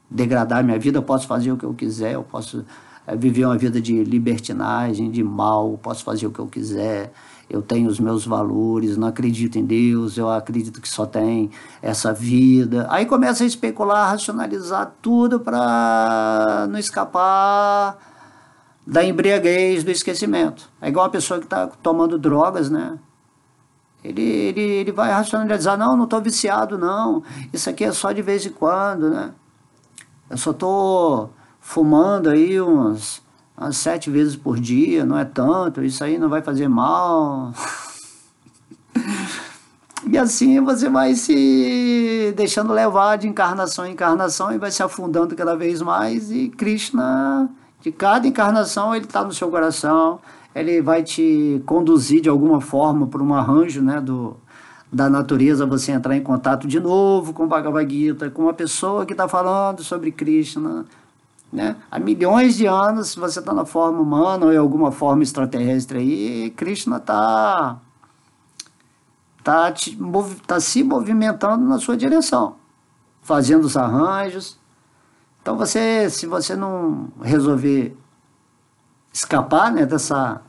degradar minha vida, eu posso fazer o que eu quiser, eu posso viver uma vida de libertinagem, de mal, posso fazer o que eu quiser, eu tenho os meus valores, não acredito em Deus, eu acredito que só tem essa vida. Aí começa a especular, racionalizar tudo para não escapar da embriaguez, do esquecimento. É igual uma pessoa que está tomando drogas, né? Ele vai racionalizar, não estou viciado, não, isso aqui é só de vez em quando, né? Eu só estou fumando aí umas 7 vezes por dia, não é tanto, isso aí não vai fazer mal. E assim você vai se deixando levar de encarnação em encarnação e vai se afundando cada vez mais, e Krishna, de cada encarnação, ele está no seu coração, ele vai te conduzir de alguma forma por um arranjo, né, da natureza, você entrar em contato de novo com o Bhagavad Gita, com uma pessoa que está falando sobre Krishna, né? Há milhões de anos, se você está na forma humana ou em alguma forma extraterrestre aí, Krishna está se movimentando na sua direção, fazendo os arranjos. Então se você não resolver escapar, né, dessa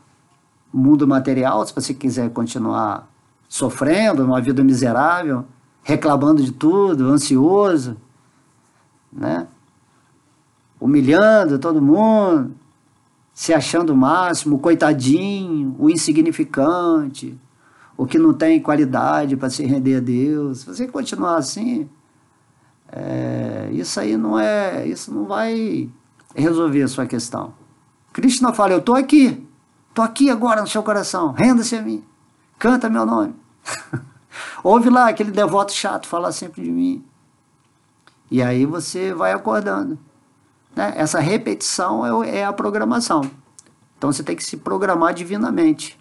mundo material, se você quiser continuar sofrendo uma vida miserável, reclamando de tudo, ansioso, né, humilhando todo mundo, se achando o máximo, o coitadinho, o insignificante, o que não tem qualidade para se render a Deus. Se você continuar assim, isso não vai resolver a sua questão. Krishna fala, eu estou aqui agora no seu coração, renda-se a mim, canta meu nome. Ouve lá aquele devoto chato falar sempre de mim. E aí você vai acordando, né? Essa repetição é a programação. Então você tem que se programar divinamente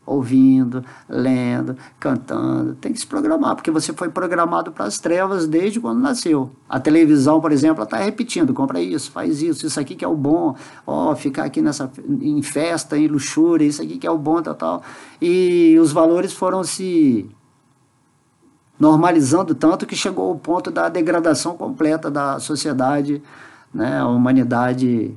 ouvindo, lendo, cantando. Tem que se programar, porque você foi programado para as trevas desde quando nasceu. A televisão, por exemplo, está repetindo, compra isso, faz isso aqui que é o bom, ó, ficar aqui em festa, em luxúria, isso aqui que é o bom, tal. E os valores foram se normalizando tanto que chegou ao ponto da degradação completa da sociedade, né? A humanidade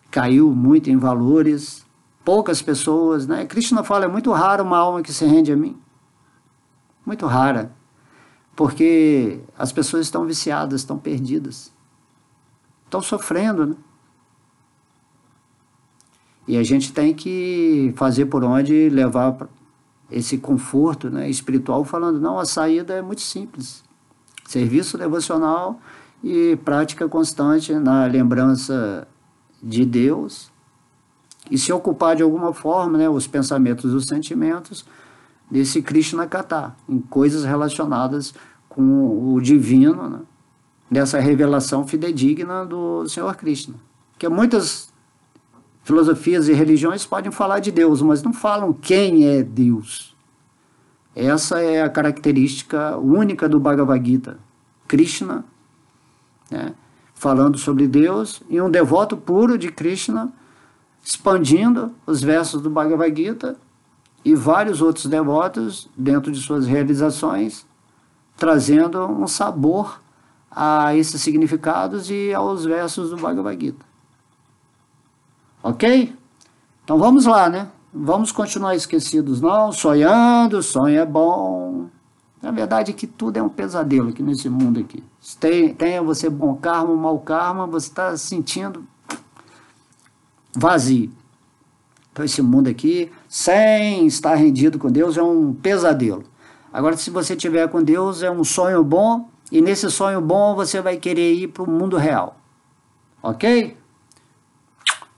caiu muito em valores, poucas pessoas, né? Krishna fala, é muito raro uma alma que se rende a mim, muito rara, porque as pessoas estão viciadas, estão perdidas, estão sofrendo, né? E a gente tem que fazer por onde levar esse conforto, né, espiritual, falando, não, a saída é muito simples, serviço devocional e prática constante na lembrança de Deus, e se ocupar de alguma forma, né, os pensamentos e os sentimentos desse Krishna Katha, em coisas relacionadas com o divino, né, dessa revelação fidedigna do Senhor Krishna. Porque muitas filosofias e religiões podem falar de Deus, mas não falam quem é Deus. Essa é a característica única do Bhagavad Gita. Krishna, né, falando sobre Deus, e um devoto puro de Krishna, expandindo os versos do Bhagavad Gita, e vários outros devotos, dentro de suas realizações, trazendo um sabor a esses significados e aos versos do Bhagavad Gita. Ok? Então vamos lá, né? Vamos continuar esquecidos, não? Sonhando, sonho é bom. Na verdade, que tudo é um pesadelo aqui nesse mundo aqui. Tenha você bom karma ou mau karma, você está sentindo vazio. Então esse mundo aqui, sem estar rendido com Deus, é um pesadelo. Agora, se você estiver com Deus, é um sonho bom, e nesse sonho bom você vai querer ir para o mundo real. Ok?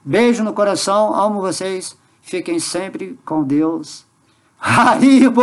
Beijo no coração, amo vocês, fiquem sempre com Deus. Haribo!